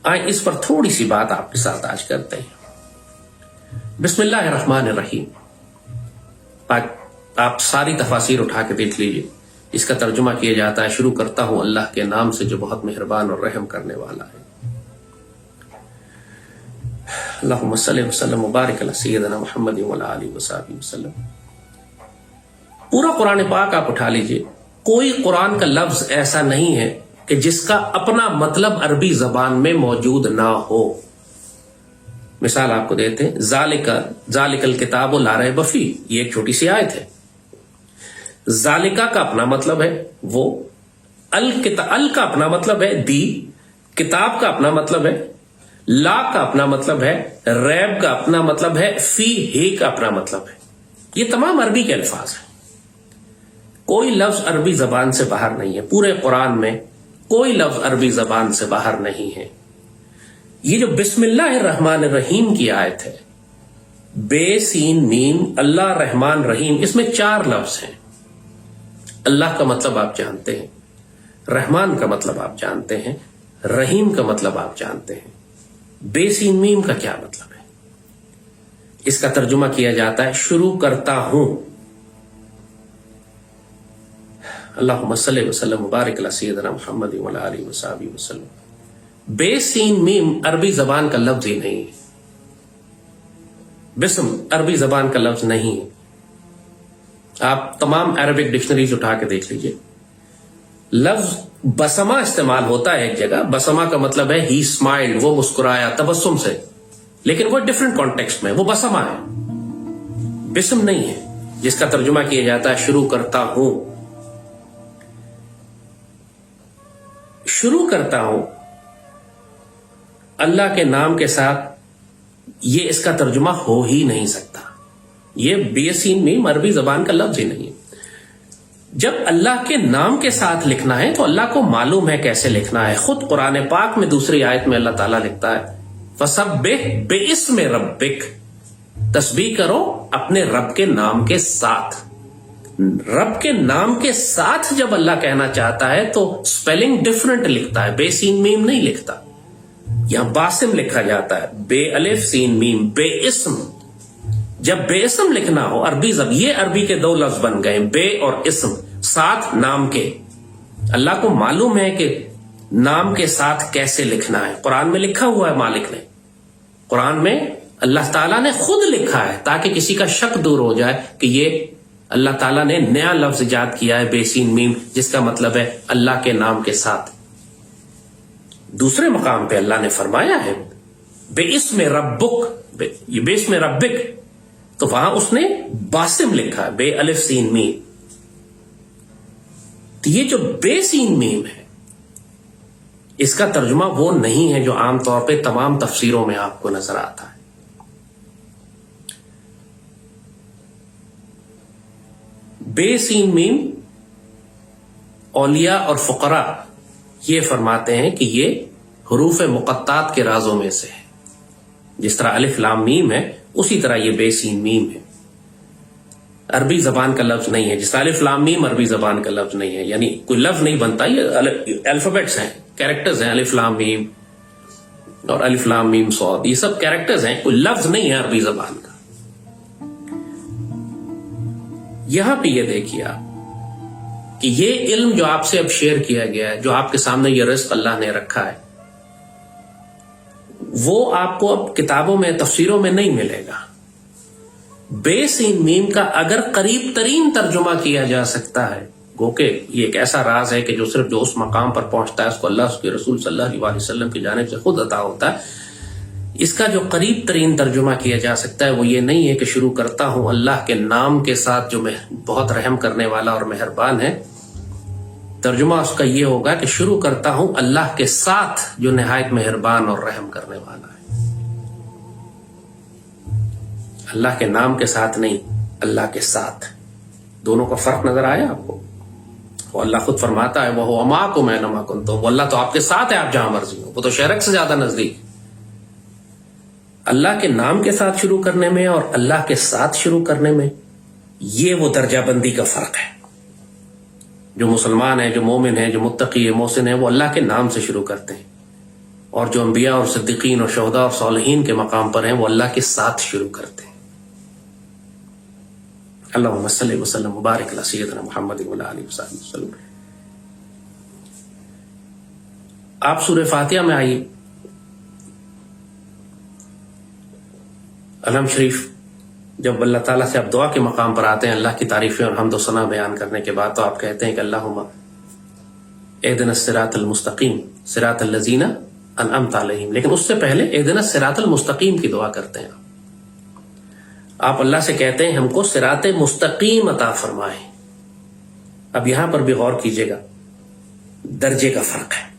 آئیں اس پر تھوڑی سی بات آپ کے ساتھ آج کرتے ہیں. بسم اللہ الرحمن الرحیم، آپ ساری تفاسیر اٹھا کے دیکھ لیجئے. اس کا ترجمہ کیا جاتا ہے شروع کرتا ہوں اللہ کے نام سے جو بہت مہربان اور رحم کرنے والا ہے. اللہم صلی وسلم وبارک علی سیدنا محمد وعلی آلہ وصحبہ وسلم. پورا قرآن پاک آپ اٹھا لیجئے، کوئی قرآن کا لفظ ایسا نہیں ہے کہ جس کا اپنا مطلب عربی زبان میں موجود نہ ہو. مثال آپ کو دیتے ہیں، ذالک الکتاب لا ریب فیہ، یہ ایک چھوٹی سی آیت ہے. ذالکہ کا اپنا مطلب ہے وہ، ال کا اپنا مطلب ہے دی، کتاب کا اپنا مطلب ہے، لا کا اپنا مطلب ہے، ریب کا اپنا مطلب ہے، فی ہی کا اپنا مطلب ہے. یہ تمام عربی کے الفاظ ہیں، کوئی لفظ عربی زبان سے باہر نہیں ہے. پورے قرآن میں کوئی لفظ عربی زبان سے باہر نہیں ہے. یہ جو بسم اللہ الرحمن الرحیم کی آیت ہے، بے سین میم اللہ رحمان رحیم، اس میں 4 لفظ ہیں. اللہ کا مطلب آپ جانتے ہیں، رحمان کا مطلب آپ جانتے ہیں، رحیم کا مطلب آپ جانتے ہیں. بے سین میم کا کیا مطلب ہے؟ اس کا ترجمہ کیا جاتا ہے شروع کرتا ہوں. اللہم صلی وسلم وبارک علی سیدنا محمد وعلی آلہ وصحبہ وسلم. بے سین میم عربی زبان کا لفظ ہی نہیں ہے. بسم عربی زبان کا لفظ نہیں ہے. آپ تمام عربک ڈکشنریز اٹھا کے دیکھ لیجئے، لفظ بسما استعمال ہوتا ہے ایک جگہ. بسما کا مطلب ہے ہی اسمائلڈ، وہ مسکرایا تبسم سے، لیکن وہ ڈفرنٹ کانٹیکسٹ میں، وہ بسما ہے، بسم نہیں ہے جس کا ترجمہ کیا جاتا ہے شروع کرتا ہوں. شروع کرتا ہوں اللہ کے نام کے ساتھ یہ اس کا ترجمہ ہو ہی نہیں سکتا. یہ بے سین میم عربی زبان کا لفظ ہی نہیں ہے. جب اللہ کے نام کے ساتھ لکھنا ہے تو اللہ کو معلوم ہے کیسے لکھنا ہے. خود قرآن پاک میں دوسری آیت میں اللہ تعالیٰ لکھتا ہے فَسَبِّحْ بِاسْمِ رَبِّكَ، تسبیح کرو اپنے رب کے نام کے ساتھ. رب کے نام کے ساتھ جب اللہ کہنا چاہتا ہے تو سپیلنگ ڈفرنٹ لکھتا ہے، بے سین میم نہیں لکھتا. یہاں باسم لکھا جاتا ہے، بے الف سین میم، بے اسم. جب بے اسم لکھنا ہو عربی یہ عربی کے دو لفظ بن گئے، بے اور اسم، ساتھ نام کے. اللہ کو معلوم ہے کہ نام کے ساتھ کیسے لکھنا ہے. قرآن میں لکھا ہوا ہے، مالک نے قرآن میں اللہ تعالیٰ نے خود لکھا ہے تاکہ کسی کا شک دور ہو جائے کہ یہ اللہ تعالیٰ نے نیا لفظ ایجاد کیا ہے بے سین میم، جس کا مطلب ہے اللہ کے نام کے ساتھ. دوسرے مقام پہ اللہ نے فرمایا ہے بے اسم ربک، یہ بے اسم ربک، تو وہاں اس نے باسم لکھا ہے، بے الف سین میم. تو یہ جو بے سین میم ہے اس کا ترجمہ وہ نہیں ہے جو عام طور پہ تمام تفسیروں میں آپ کو نظر آتا ہے. بے سین میم اولیاء اور فقراء یہ فرماتے ہیں کہ یہ حروف مقطعات کے رازوں میں سے ہے. جس طرح الف لام میم ہے اسی طرح یہ بے سین میم ہے. عربی زبان کا لفظ نہیں ہے، جس طرح الف لام میم عربی زبان کا لفظ نہیں ہے، یعنی کوئی لفظ نہیں بنتا، یہ الفابیٹس ہیں، کیریکٹرز ہیں. الف لام میم اور الف لام میم صاد، یہ سب کیریکٹرز ہیں، کوئی لفظ نہیں ہے عربی زبان کا. یہاں پہ یہ دیکھیے آپ کہ یہ علم جو آپ سے اب شیئر کیا گیا ہے، جو آپ کے سامنے یہ رزق اللہ نے رکھا ہے، وہ آپ کو اب کتابوں میں تفسیروں میں نہیں ملے گا. بے سین میم کا اگر قریب ترین ترجمہ کیا جا سکتا ہے، گو کہ یہ ایک ایسا راز ہے کہ جو صرف جو اس مقام پر پہنچتا ہے اس کو اللہ اس کے رسول صلی اللہ علیہ وسلم کی جانب سے خود عطا ہوتا ہے. اس کا جو قریب ترین ترجمہ کیا جا سکتا ہے وہ یہ نہیں ہے کہ شروع کرتا ہوں اللہ کے نام کے ساتھ جو بہت رحم کرنے والا اور مہربان ہے. ترجمہ اس کا یہ ہوگا کہ شروع کرتا ہوں اللہ کے ساتھ جو نہایت مہربان اور رحم کرنے والا ہے. اللہ کے نام کے ساتھ نہیں، اللہ کے ساتھ. دونوں کا فرق نظر آیا آپ کو؟ وہ اللہ خود فرماتا ہے وہ معکم اینما کنتم، وہ اللہ تو آپ کے ساتھ ہے آپ جہاں مرضی ہو. وہ تو شرک سے زیادہ نزدیک. اللہ کے نام کے ساتھ شروع کرنے میں اور اللہ کے ساتھ شروع کرنے میں یہ وہ درجہ بندی کا فرق ہے. جو مسلمان ہے، جو مومن ہے، جو متقی ہے، محسن ہے، وہ اللہ کے نام سے شروع کرتے ہیں. اور جو انبیاء اور صدیقین اور شہداء اور صالحین کے مقام پر ہیں وہ اللہ کے ساتھ شروع کرتے ہیں. اللہم صلی وسلم مبارک علی سیدنا محمد وعلی آلہ وصحبہ وسلم. آپ سورہ فاتحہ میں آئیے. الحمد شریف جب اللہ تعالیٰ سے آپ دعا کے مقام پر آتے ہیں اللہ کی تعریفیں اور حمد و ثنا بیان کرنے کے بعد، تو آپ کہتے ہیں کہ اللہم اہدنا الصراط المستقیم صراط الذین انعمت علیہم. لیکن اس سے پہلے اہدنا الصراط المستقیم کی دعا کرتے ہیں. آپ اللہ سے کہتے ہیں ہم کو صراط مستقیم عطا فرمائے. اب یہاں پر بھی غور کیجئے گا، درجے کا فرق ہے.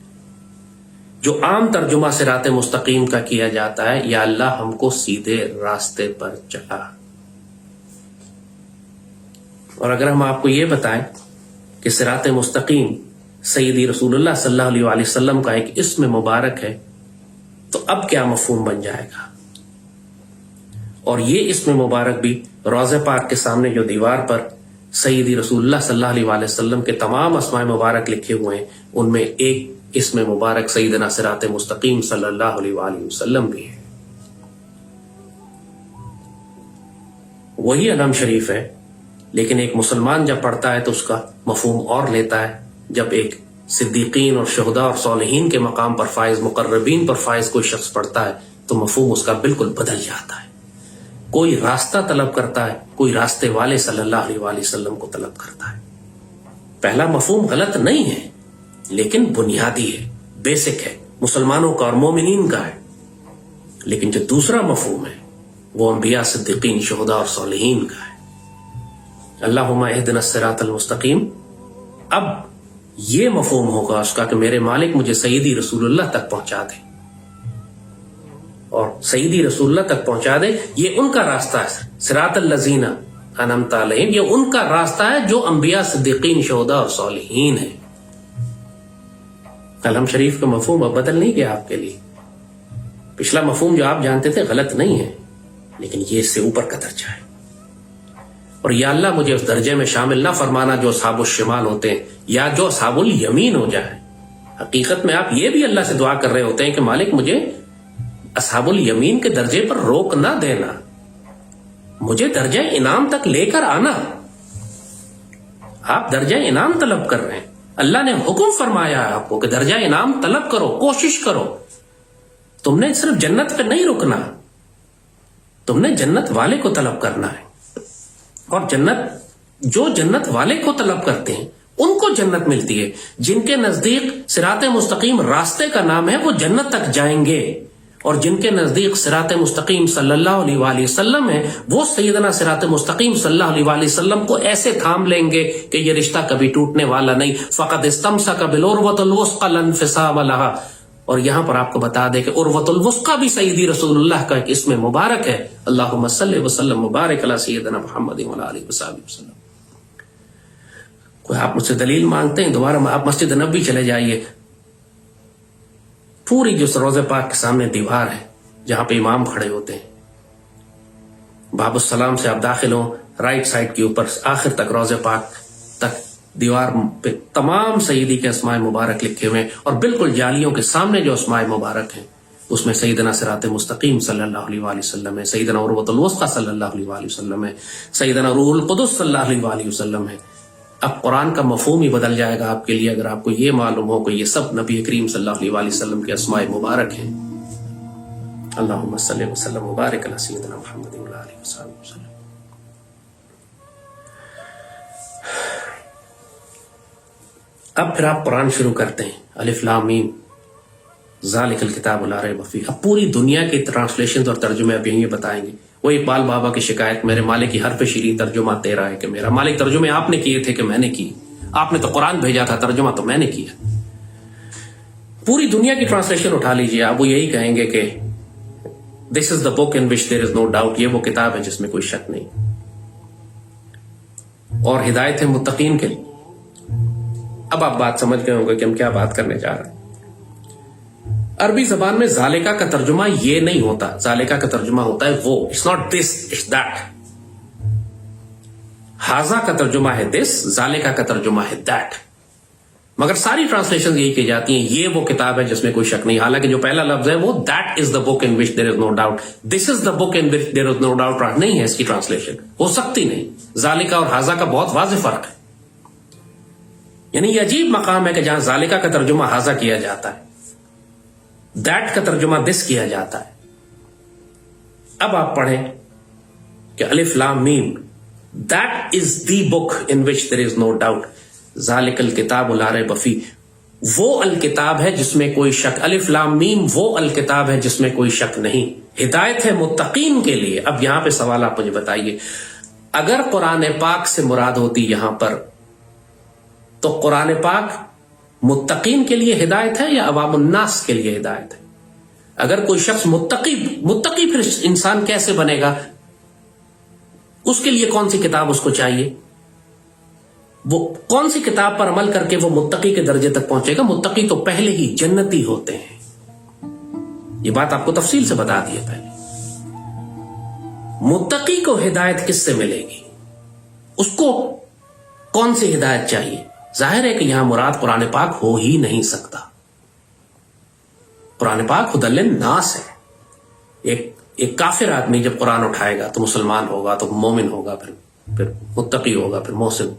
جو عام ترجمہ صراط مستقیم کا کیا جاتا ہے یا اللہ ہم کو سیدھے راستے پر چلا. اور اگر ہم آپ کو یہ بتائیں کہ صراط مستقیم سیدی رسول اللہ صلی اللہ علیہ وآلہ وسلم کا ایک اسم مبارک ہے تو اب کیا مفہوم بن جائے گا؟ اور یہ اسم مبارک بھی روضہ پاک کے سامنے جو دیوار پر سیدی رسول اللہ صلی اللہ علیہ وآلہ وسلم کے تمام اسماء مبارک لکھے ہوئے ہیں، ان میں ایک اسم مبارک سیدنا صراط مستقیم صلی اللہ علیہ وآلہ وسلم بھی ہے. وہی علم شریف ہے، لیکن ایک مسلمان جب پڑھتا ہے تو اس کا مفہوم اور لیتا ہے. جب ایک صدیقین اور شہداء اور صالحین کے مقام پر فائز، مقربین پر فائز کوئی شخص پڑھتا ہے تو مفہوم اس کا بالکل بدل جاتا ہے. کوئی راستہ طلب کرتا ہے، کوئی راستے والے صلی اللہ علیہ وآلہ وسلم کو طلب کرتا ہے. پہلا مفہوم غلط نہیں ہے لیکن بنیادی ہے، بیسک ہے، مسلمانوں کا اور مومنین کا ہے. لیکن جو دوسرا مفہوم ہے وہ انبیاء، صدیقین، شہداء اور صالحین کا ہے. اللہم اہدنا الصراط المستقیم. اب یہ مفہوم ہوگا اس کا کہ میرے مالک مجھے سیدی رسول اللہ تک پہنچا دے. اور سیدی رسول اللہ تک پہنچا دے. یہ ان کا راستہ ہے، صراط الذین انعمت علیہم، یہ ان کا راستہ ہے جو انبیاء، صدیقین، شہداء اور صالحین ہیں. قلم شریف کا مفہوم اب بدل نہیں گیا آپ کے لیے. پچھلا مفہوم جو آپ جانتے تھے غلط نہیں ہے، لیکن یہ اس سے اوپر کا درجہ ہے. اور یا اللہ مجھے اس درجے میں شامل نہ فرمانا جو اصحاب الشمال ہوتے ہیں یا جو اصحاب الیمین ہو جائے. حقیقت میں آپ یہ بھی اللہ سے دعا کر رہے ہوتے ہیں کہ مالک مجھے اصحاب الیمین کے درجے پر روک نہ دینا، مجھے درجہ انعام تک لے کر آنا. آپ درجہ انعام طلب کر رہے ہیں، اللہ نے حکم فرمایا ہے آپ کو کہ درجہ انعام طلب کرو، کوشش کرو. تم نے صرف جنت پہ نہیں رکنا، تم نے جنت والے کو طلب کرنا ہے. اور جنت والے کو طلب کرتے ہیں ان کو جنت ملتی ہے. جن کے نزدیک صراط مستقیم راستے کا نام ہے وہ جنت تک جائیں گے، اور جن کے نزدیک صراط مستقیم صلی اللہ علیہ وآلہ وسلم ہے وہ سیدنا صراط مستقیم صلی اللہ علیہ وآلہ وسلم کو ایسے تھام لیں گے کہ یہ رشتہ کبھی ٹوٹنے والا نہیں. فقد استمسک بالعروۃ الوثقی لا انفصام لها. اور یہاں پر آپ کو بتا دے کہ عروۃ الوثقی بھی سیدی رسول اللہ کا ایک اسم مبارک ہے. اللہم صلی وسلم مبارک علی سیدنا محمد وعلی آلہ وصحبہ وسلم. کوئی آپ مجھ سے دلیل مانگتے ہیں، دوبارہ آپ مسجد نبوی چلے جائیے، پوری جو روضہ پاک کے سامنے دیوار ہے جہاں پہ امام کھڑے ہوتے ہیں، باب السلام سے آپ داخل ہوں، رائٹ سائڈ کے اوپر آخر تک روضہ پاک تک دیوار پہ تمام سیدی کے اسماء مبارک لکھے ہوئے ہیں، اور بالکل جالیوں کے سامنے جو اسماء مبارک ہیں اس میں سیدنا صراط مستقیم صلی اللہ علیہ وآلہ وسلم ہے، سیدنا عروۃ الوثقی صلی اللہ علیہ وآلہ وسلم ہے، سیدنا روح القدس صلی اللہ علیہ وآلہ وسلم ہے. اب قرآن کا مفہوم ہی بدل جائے گا آپ کے لیے اگر آپ کو یہ معلوم ہو کہ یہ سب نبی کریم صلی اللہ علیہ وآلہ وسلم کے اسماء مبارک ہیں. اللہم صلی وسلم مبارک علی سیدنا محمد وعلی آلہ وصحبہ وسلم. اب پھر آپ قرآن شروع کرتے ہیں، الف لام میم ذالک الکتاب لا ریب فیہ. اب پوری دنیا کے ٹرانسلیشن اور ترجمے اب یہیں بتائیں گے. وہ اقبال بابا کی شکایت، میرے مالک کی حرف شیریں ترجمہ تیرا ہے کہ میرا مالک. ترجمے آپ نے کیے تھے کہ میں نے کی؟ آپ نے تو قرآن بھیجا تھا، ترجمہ تو میں نے کیا. پوری دنیا کی ٹرانسلیشن اٹھا لیجیے، آپ وہ یہی کہیں گے کہ دس از دا بک ان وچ دیر از نو ڈاؤٹ، یہ وہ کتاب ہے جس میں کوئی شک نہیں، اور ہدایت ہے متقین کے لیے. اب آپ بات سمجھ گئے ہوں گے کہ ہم کیا بات کرنے جا رہے ہیں. عربی زبان میں ذالکہ کا ترجمہ یہ نہیں ہوتا، ذالکہ کا ترجمہ ہوتا ہے وہ. It's not this, it's that. ہاذا کا ترجمہ ہے دس، ذالکہ کا ترجمہ ہے دیٹ. مگر ساری ٹرانسلیشن یہی کی جاتی ہیں یہ وہ کتاب ہے جس میں کوئی شک نہیں. حالانکہ جو پہلا لفظ ہے وہ that is the book in which there is no doubt, this is the book in which there is no doubt نہیں ہے. اس کی ٹرانسلیشن ہو سکتی نہیں. ذالکہ اور ہاذا کا بہت واضح فرق ہے. یعنی یہ عجیب مقام ہے کہ جہاں ذالکہ کا ترجمہ ہاذا کیا جاتا ہے، دیٹ کا ترجمہ دس کیا جاتا ہے. اب آپ پڑھیں کہ الف لام میم that is the book in which there is no doubt ذالک الکتاب لا ریب فیہ. وہ الکتاب ہے جس میں کوئی شک. الف لام میم وہ الکتاب ہے جس میں کوئی شک نہیں. ہدایت ہے متقین کے لیے. اب یہاں پہ سوال آپ مجھے بتائیے، اگر قرآن پاک سے مراد ہوتی یہاں پر تو قرآن پاک متقین کے لیے ہدایت ہے یا عوام الناس کے لیے ہدایت ہے؟ اگر کوئی شخص متقی پھر انسان کیسے بنے گا؟ اس کے لیے کون سی کتاب اس کو چاہیے؟ وہ کون سی کتاب پر عمل کر کے وہ متقی کے درجے تک پہنچے گا؟ متقی تو پہلے ہی جنتی ہوتے ہیں. یہ بات آپ کو تفصیل سے بتا دی ہے پہلے. متقی کو ہدایت کس سے ملے گی؟ اس کو کون سی ہدایت چاہیے؟ ظاہر ہے کہ یہاں مراد قرآن پاک ہو ہی نہیں سکتا. قرآن پاک ہدی للناس ہے. ایک کافر آدمی جب قرآن اٹھائے گا تو مسلمان ہوگا، تو مومن ہوگا، پھر متقی ہوگا، پھر محسن.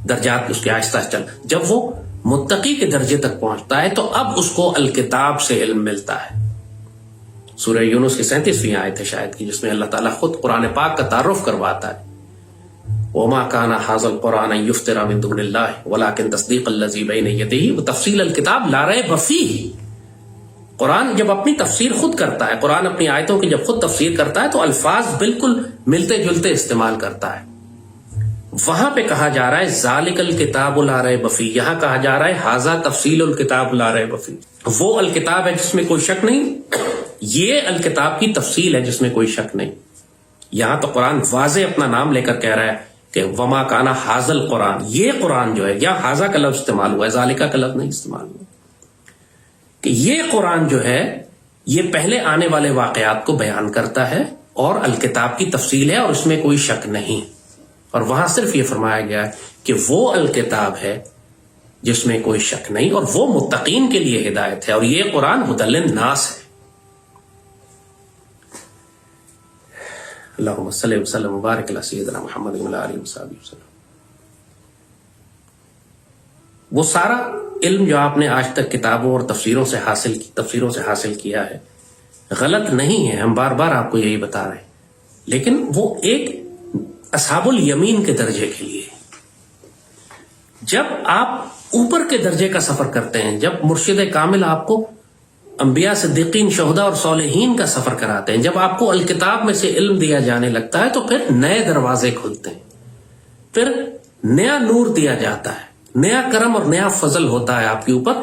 درجات اس کے آہستہ چل. جب وہ متقی کے درجے تک پہنچتا ہے تو اب اس کو الکتاب سے علم ملتا ہے. سورہ یونس کی 37ویں آیت ہے شاید کی، جس میں اللہ تعالیٰ خود قرآن پاک کا تعارف کرواتا ہے. وما كان هذا القرآن يفترى من دون الله ولكن تصديق الذي بين يديه وتفصيل الكتاب لا ريب فيه. قرآن جب اپنی تفسیر خود کرتا ہے، قرآن اپنی آیتوں کی جب خود تفسیر کرتا ہے تو الفاظ بالکل ملتے جلتے استعمال کرتا ہے. وہاں پہ کہا جا رہا ہے ذالک الکتاب لا ریب فیہ، یہاں کہا جا رہا ہے ھذا تفصیل الکتاب لا ریب فیہ. وہ الکتاب ہے جس میں کوئی شک نہیں، یہ الکتاب کی تفصیل ہے جس میں کوئی شک نہیں. یہاں تو قرآن واضح اپنا نام لے کر کہہ رہا ہے کہ وما کانا حاضل قرآن، یہ قرآن جو ہے، یا حاضہ کا لفظ استعمال ہوا ہے، ذالکہ کا لفظ نہیں استعمال ہوا، کہ یہ قرآن جو ہے یہ پہلے آنے والے واقعات کو بیان کرتا ہے اور الکتاب کی تفصیل ہے اور اس میں کوئی شک نہیں. اور وہاں صرف یہ فرمایا گیا ہے کہ وہ الکتاب ہے جس میں کوئی شک نہیں اور وہ متقین کے لیے ہدایت ہے، اور یہ قرآن ھدی للناس ہے. اللہم صلی وسلم وبارک علی سیدنا محمد وعلی آلہ وصحبہ وسلم. وہ سارا علم جو آپ نے آج تک کتابوں اور تفسیروں سے حاصل کیا ہے غلط نہیں ہے، ہم بار بار آپ کو یہی بتا رہے ہیں، لیکن وہ ایک اصحاب الیمین کے درجے کے لیے. جب آپ اوپر کے درجے کا سفر کرتے ہیں، جب مرشد کامل آپ کو انبیاء صدیقین شہداء اور صالحین کا سفر کراتے ہیں، جب آپ کو الکتاب میں سے علم دیا جانے لگتا ہے تو پھر نئے دروازے کھلتے ہیں، پھر نیا نور دیا جاتا ہے، نیا کرم اور نیا فضل ہوتا ہے آپ کے اوپر.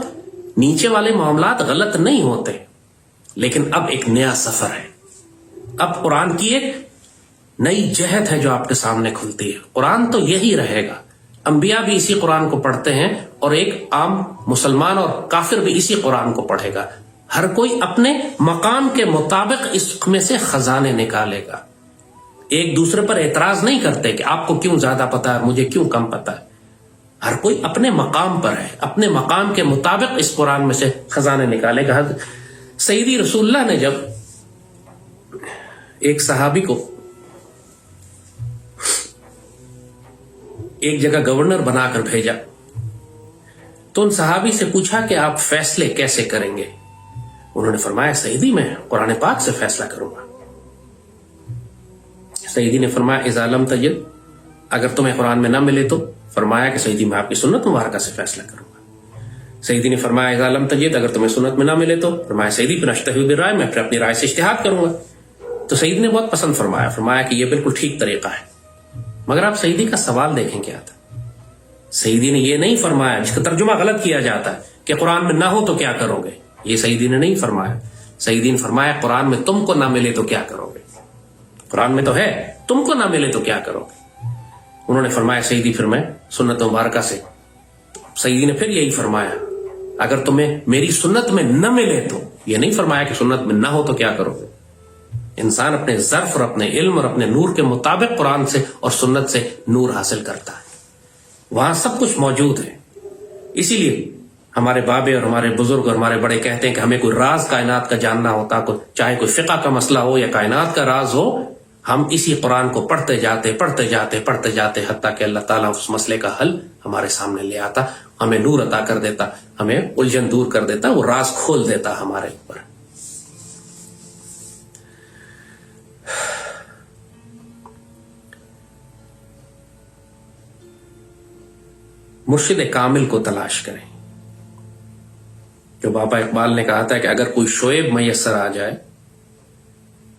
نیچے والے معاملات غلط نہیں ہوتے، لیکن اب ایک نیا سفر ہے. اب قرآن کی ایک نئی جہت ہے جو آپ کے سامنے کھلتی ہے. قرآن تو یہی رہے گا، انبیاء بھی اسی قرآن کو پڑھتے ہیں اور ایک عام مسلمان اور کافر بھی اسی قرآن کو پڑھے گا. ہر کوئی اپنے مقام کے مطابق اس میں سے خزانے نکالے گا. ایک دوسرے پر اعتراض نہیں کرتے کہ آپ کو کیوں زیادہ پتا ہے، مجھے کیوں کم پتا ہے. ہر کوئی اپنے مقام پر ہے، اپنے مقام کے مطابق اس قرآن میں سے خزانے نکالے گا. سیدی رسول اللہ نے جب ایک صحابی کو ایک جگہ گورنر بنا کر بھیجا تو ان صحابی سے پوچھا کہ آپ فیصلے کیسے کریں گے. انہوں نے فرمایا سیدی میں قرآن پاک سے فیصلہ کروں گا. سیدی نے فرمایا اذا لم تجد، اگر تمہیں قرآن میں نہ ملے تو؟ فرمایا کہ سیدی میں آپ کی سنت مبارکہ سے فیصلہ کروں گا. سیدی نے فرمایا اذا لم تجد، اگر تمہیں سنت میں نہ ملے تو؟ فرمایا سیدی پھر اشتہی بالرائے، میں پھر اپنی رائے سے اجتہاد کروں گا. تو سیدی نے بہت پسند فرمایا کہ یہ بالکل ٹھیک طریقہ ہے. مگر آپ سیدی کا سوال دیکھیں کیا تھا. سیدی نے یہ نہیں فرمایا، جس کا ترجمہ غلط کیا جاتا ہے، کہ قرآن میں نہ ہو تو کیا کرو گے. یہ سیدی نے نہیں فرمایا. سیدی نے فرمایا قرآن میں تم کو نہ ملے تو کیا کرو گے. قرآن میں تو ہے، تم کو نہ ملے تو کیا کرو گے. انہوں نے فرمایا سیدی پھر میں سنت مبارکہ سے. سیدی نے پھر یہی فرمایا اگر تمہیں میری سنت میں نہ ملے تو. یہ نہیں فرمایا کہ سنت میں نہ ہو تو کیا کرو گے. انسان اپنے ظرف اور اپنے علم اور اپنے نور کے مطابق قرآن سے اور سنت سے نور حاصل کرتا ہے. وہاں سب کچھ موجود ہے. اسی لیے ہمارے بابے اور ہمارے بزرگ اور ہمارے بڑے کہتے ہیں کہ ہمیں کوئی راز کائنات کا جاننا ہوتا، چاہے کوئی فقہ کا مسئلہ ہو یا کائنات کا راز ہو، ہم اسی قرآن کو پڑھتے جاتے حتیٰ کہ اللہ تعالیٰ اس مسئلے کا حل ہمارے سامنے لے آتا، ہمیں نور عطا کر دیتا، ہمیں الجھن دور کر دیتا، وہ راز کھول دیتا ہمارے اوپر. مرشد کامل کو تلاش کریں. جو بابا اقبال نے کہا تھا کہ اگر کوئی شعیب میسر آ جائے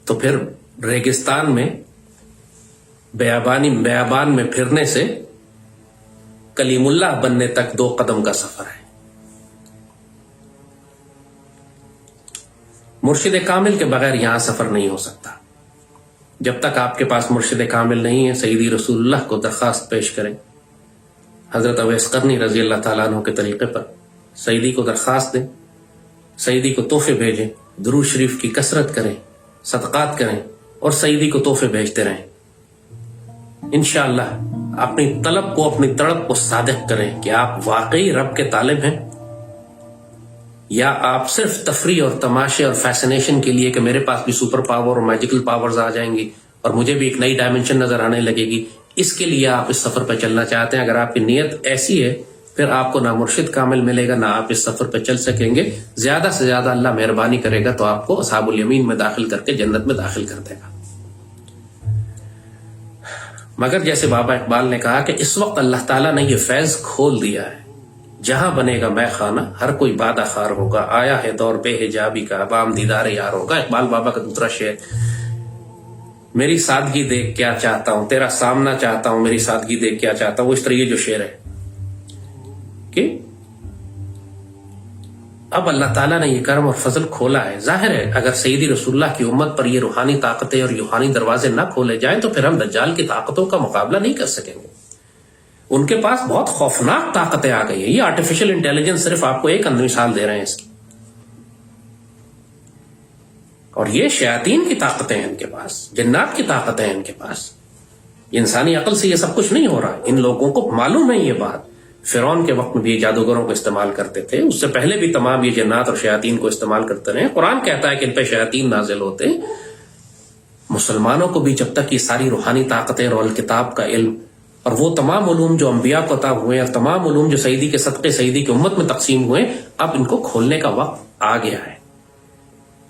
تو پھر ریگستان میں بیابان میں پھرنے سے کلیم اللہ بننے تک 2 قدم کا سفر ہے. مرشد کامل کے بغیر یہاں سفر نہیں ہو سکتا. جب تک آپ کے پاس مرشد کامل نہیں ہے، سیدی رسول اللہ کو درخواست پیش کریں. حضرت اویس قرنی رضی اللہ تعالیٰ عنہ کے طریقے پر سیدی کو درخواست دیں، سیدی کو تحفے بھیجیں، درود شریف کی کثرت کریں، صدقات کریں اور سیدی کو تحفے بھیجتے رہیں. انشاءاللہ اپنی طلب کو، اپنی تڑپ کو صادق کریں کہ آپ واقعی رب کے طالب ہیں یا آپ صرف تفریح اور تماشے اور فیسنیشن کے لیے کہ میرے پاس بھی سپر پاور اور میجیکل پاورز آ جائیں گی اور مجھے بھی ایک نئی ڈائمنشن نظر آنے لگے گی، اس کے لیے آپ اس سفر پہ چلنا چاہتے ہیں. اگر آپ کی نیت ایسی ہے پھر آپ کو نہ مرشد کامل ملے گا، نہ آپ اس سفر پہ چل سکیں گے. زیادہ سے زیادہ اللہ مہربانی کرے گا تو آپ کو اصحاب الیمین میں داخل کر کے جنت میں داخل کر دے گا. مگر جیسے بابا اقبال نے کہا کہ اس وقت اللہ تعالیٰ نے یہ فیض کھول دیا ہے، جہاں بنے گا میں خانہ ہر کوئی بادہ خار ہوگا، آیا ہے دور بے حجابی کا بام دیدار یار ہوگا. اقبال بابا کا دوسرا شعر، میری سادگی دیکھ کیا چاہتا ہوں، تیرا سامنا چاہتا ہوں، میری سادگی دیکھ کیا چاہتا ہوں. وہ اس طرح یہ جو شعر ہے کہ اب اللہ تعالیٰ نے یہ کرم اور فضل کھولا ہے. ظاہر ہے اگر سیدی رسول اللہ کی امت پر یہ روحانی طاقتیں اور روحانی دروازے نہ کھولے جائیں تو پھر ہم دجال کی طاقتوں کا مقابلہ نہیں کر سکیں گے. ان کے پاس بہت خوفناک طاقتیں آ گئی ہیں. یہ آرٹیفیشل انٹیلیجنس صرف آپ کو ایک مثال دے رہے ہیں اس کی. اور یہ شیاطین کی طاقتیں ہیں ان کے پاس، جنات کی طاقتیں ہیں ان کے پاس. انسانی عقل سے یہ سب کچھ نہیں ہو رہا. ان لوگوں کو معلوم ہے یہ بات. فرعون کے وقت میں بھی جادوگروں کو استعمال کرتے تھے، اس سے پہلے بھی تمام یہ جنات اور شیاطین کو استعمال کرتے رہے. قرآن کہتا ہے کہ ان پہ شیاطین نازل ہوتے. مسلمانوں کو بھی جب تک یہ ساری روحانی طاقتیں اور الکتاب کا علم اور وہ تمام علوم جو انبیاء کو عطا ہوئے اور تمام علوم جو سیدی کے صدقے سیدی کی امت میں تقسیم ہوئے، اب ان کو کھولنے کا وقت آ گیا ہے.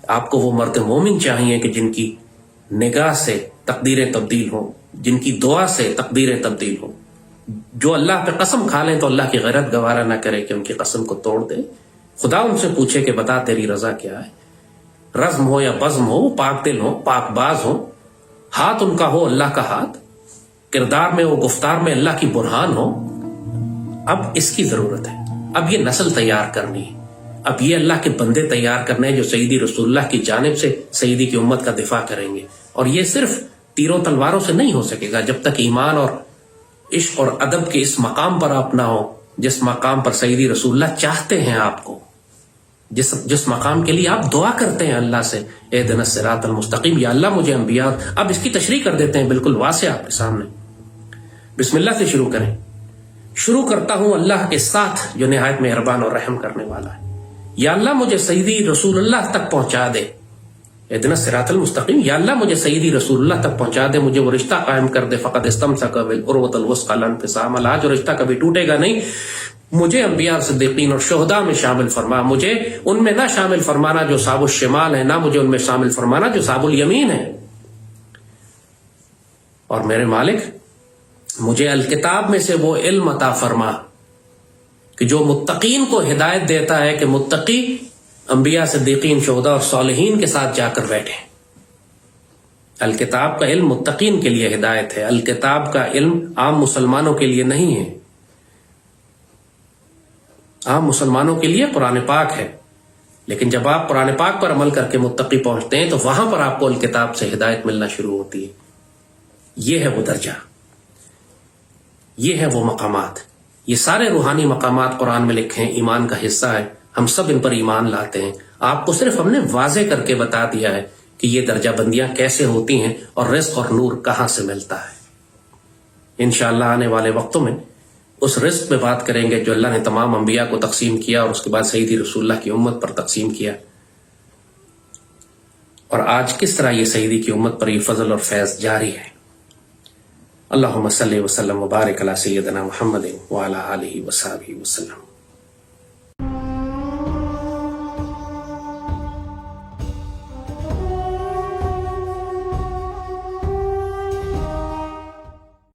آپ کو وہ مرد مومن چاہیے کہ جن کی نگاہ سے تقدیریں تبدیل ہوں، جن کی دعا سے تقدیریں تبدیل ہوں، جو اللہ پہ قسم کھا لیں تو اللہ کی غیرت گوارا نہ کرے کہ ان کی قسم کو توڑ دے. خدا ان سے پوچھے کہ بتا تیری رضا کیا ہے. رزم ہو یا بزم ہو، پاک دل ہو، پاک باز ہو، ہاتھ ان کا ہو اللہ کا ہاتھ، کردار میں وہ گفتار میں اللہ کی برہان ہو. اب اس کی ضرورت ہے. اب یہ نسل تیار کرنی ہے. اب یہ اللہ کے بندے تیار کرنے ہیں جو سیدی رسول اللہ کی جانب سے سیدی کی امت کا دفاع کریں گے. اور یہ صرف تیروں تلواروں سے نہیں ہو سکے گا جب تک ایمان اور عشق اور ادب کے اس مقام پر آپ نہ ہو جس مقام پر سیدی رسول اللہ چاہتے ہیں آپ کو، جس مقام کے لیے آپ دعا کرتے ہیں اللہ سے، اہدنا الصراط المستقیم، یا اللہ مجھے انبیاء. اب اس کی تشریح کر دیتے ہیں بالکل واضح آپ کے سامنے. بسم اللہ سے شروع کریں. شروع کرتا ہوں اللہ کے ساتھ جو نہایت مہربان اور رحم کرنے والا ہے. یا اللہ مجھے سیدی رسول اللہ تک پہنچا دے. اہدنا الصراط المستقیم، یا اللہ مجھے سیدی رسول اللہ تک پہنچا دے، مجھے وہ رشتہ قائم کر دے. فقد استمسک بالعروۃ الوثقی لا انفصام لہا، جو رشتہ کبھی ٹوٹے گا نہیں. مجھے انبیاء صدیقین اور شہداء میں شامل فرما. مجھے ان میں نہ شامل فرمانا جو صحاب الشمال ہے، نہ مجھے ان میں شامل فرمانا جو صحاب الیمین ہے. اور میرے مالک مجھے الکتاب میں سے وہ علم عطا فرما کہ جو متقین کو ہدایت دیتا ہے کہ متقی انبیاء صدیقین شہداء اور صالحین کے ساتھ جا کر بیٹھے. الکتاب کا علم متقین کے لیے ہدایت ہے. الکتاب کا علم عام مسلمانوں کے لیے نہیں ہے. عام مسلمانوں کے لیے قرآن پاک ہے، لیکن جب آپ قرآن پاک پر عمل کر کے متقی پہنچتے ہیں تو وہاں پر آپ کو الکتاب سے ہدایت ملنا شروع ہوتی ہے. یہ ہے وہ درجہ، یہ ہے وہ مقامات. یہ سارے روحانی مقامات قرآن میں لکھے ہیں، ایمان کا حصہ ہے. ہم سب ان پر ایمان لاتے ہیں. آپ کو صرف ہم نے واضح کر کے بتا دیا ہے کہ یہ درجہ بندیاں کیسے ہوتی ہیں اور رزق اور نور کہاں سے ملتا ہے. انشاءاللہ آنے والے وقتوں میں اس رزق پہ بات کریں گے جو اللہ نے تمام انبیاء کو تقسیم کیا اور اس کے بعد سیدی رسول اللہ کی امت پر تقسیم کیا، اور آج کس طرح یہ سیدی کی امت پر یہ فضل اور فیض جاری ہے. اللہم صلی وسلم وبارک علی سیدنا محمد وعلی آلہ وصحبہ وسلم.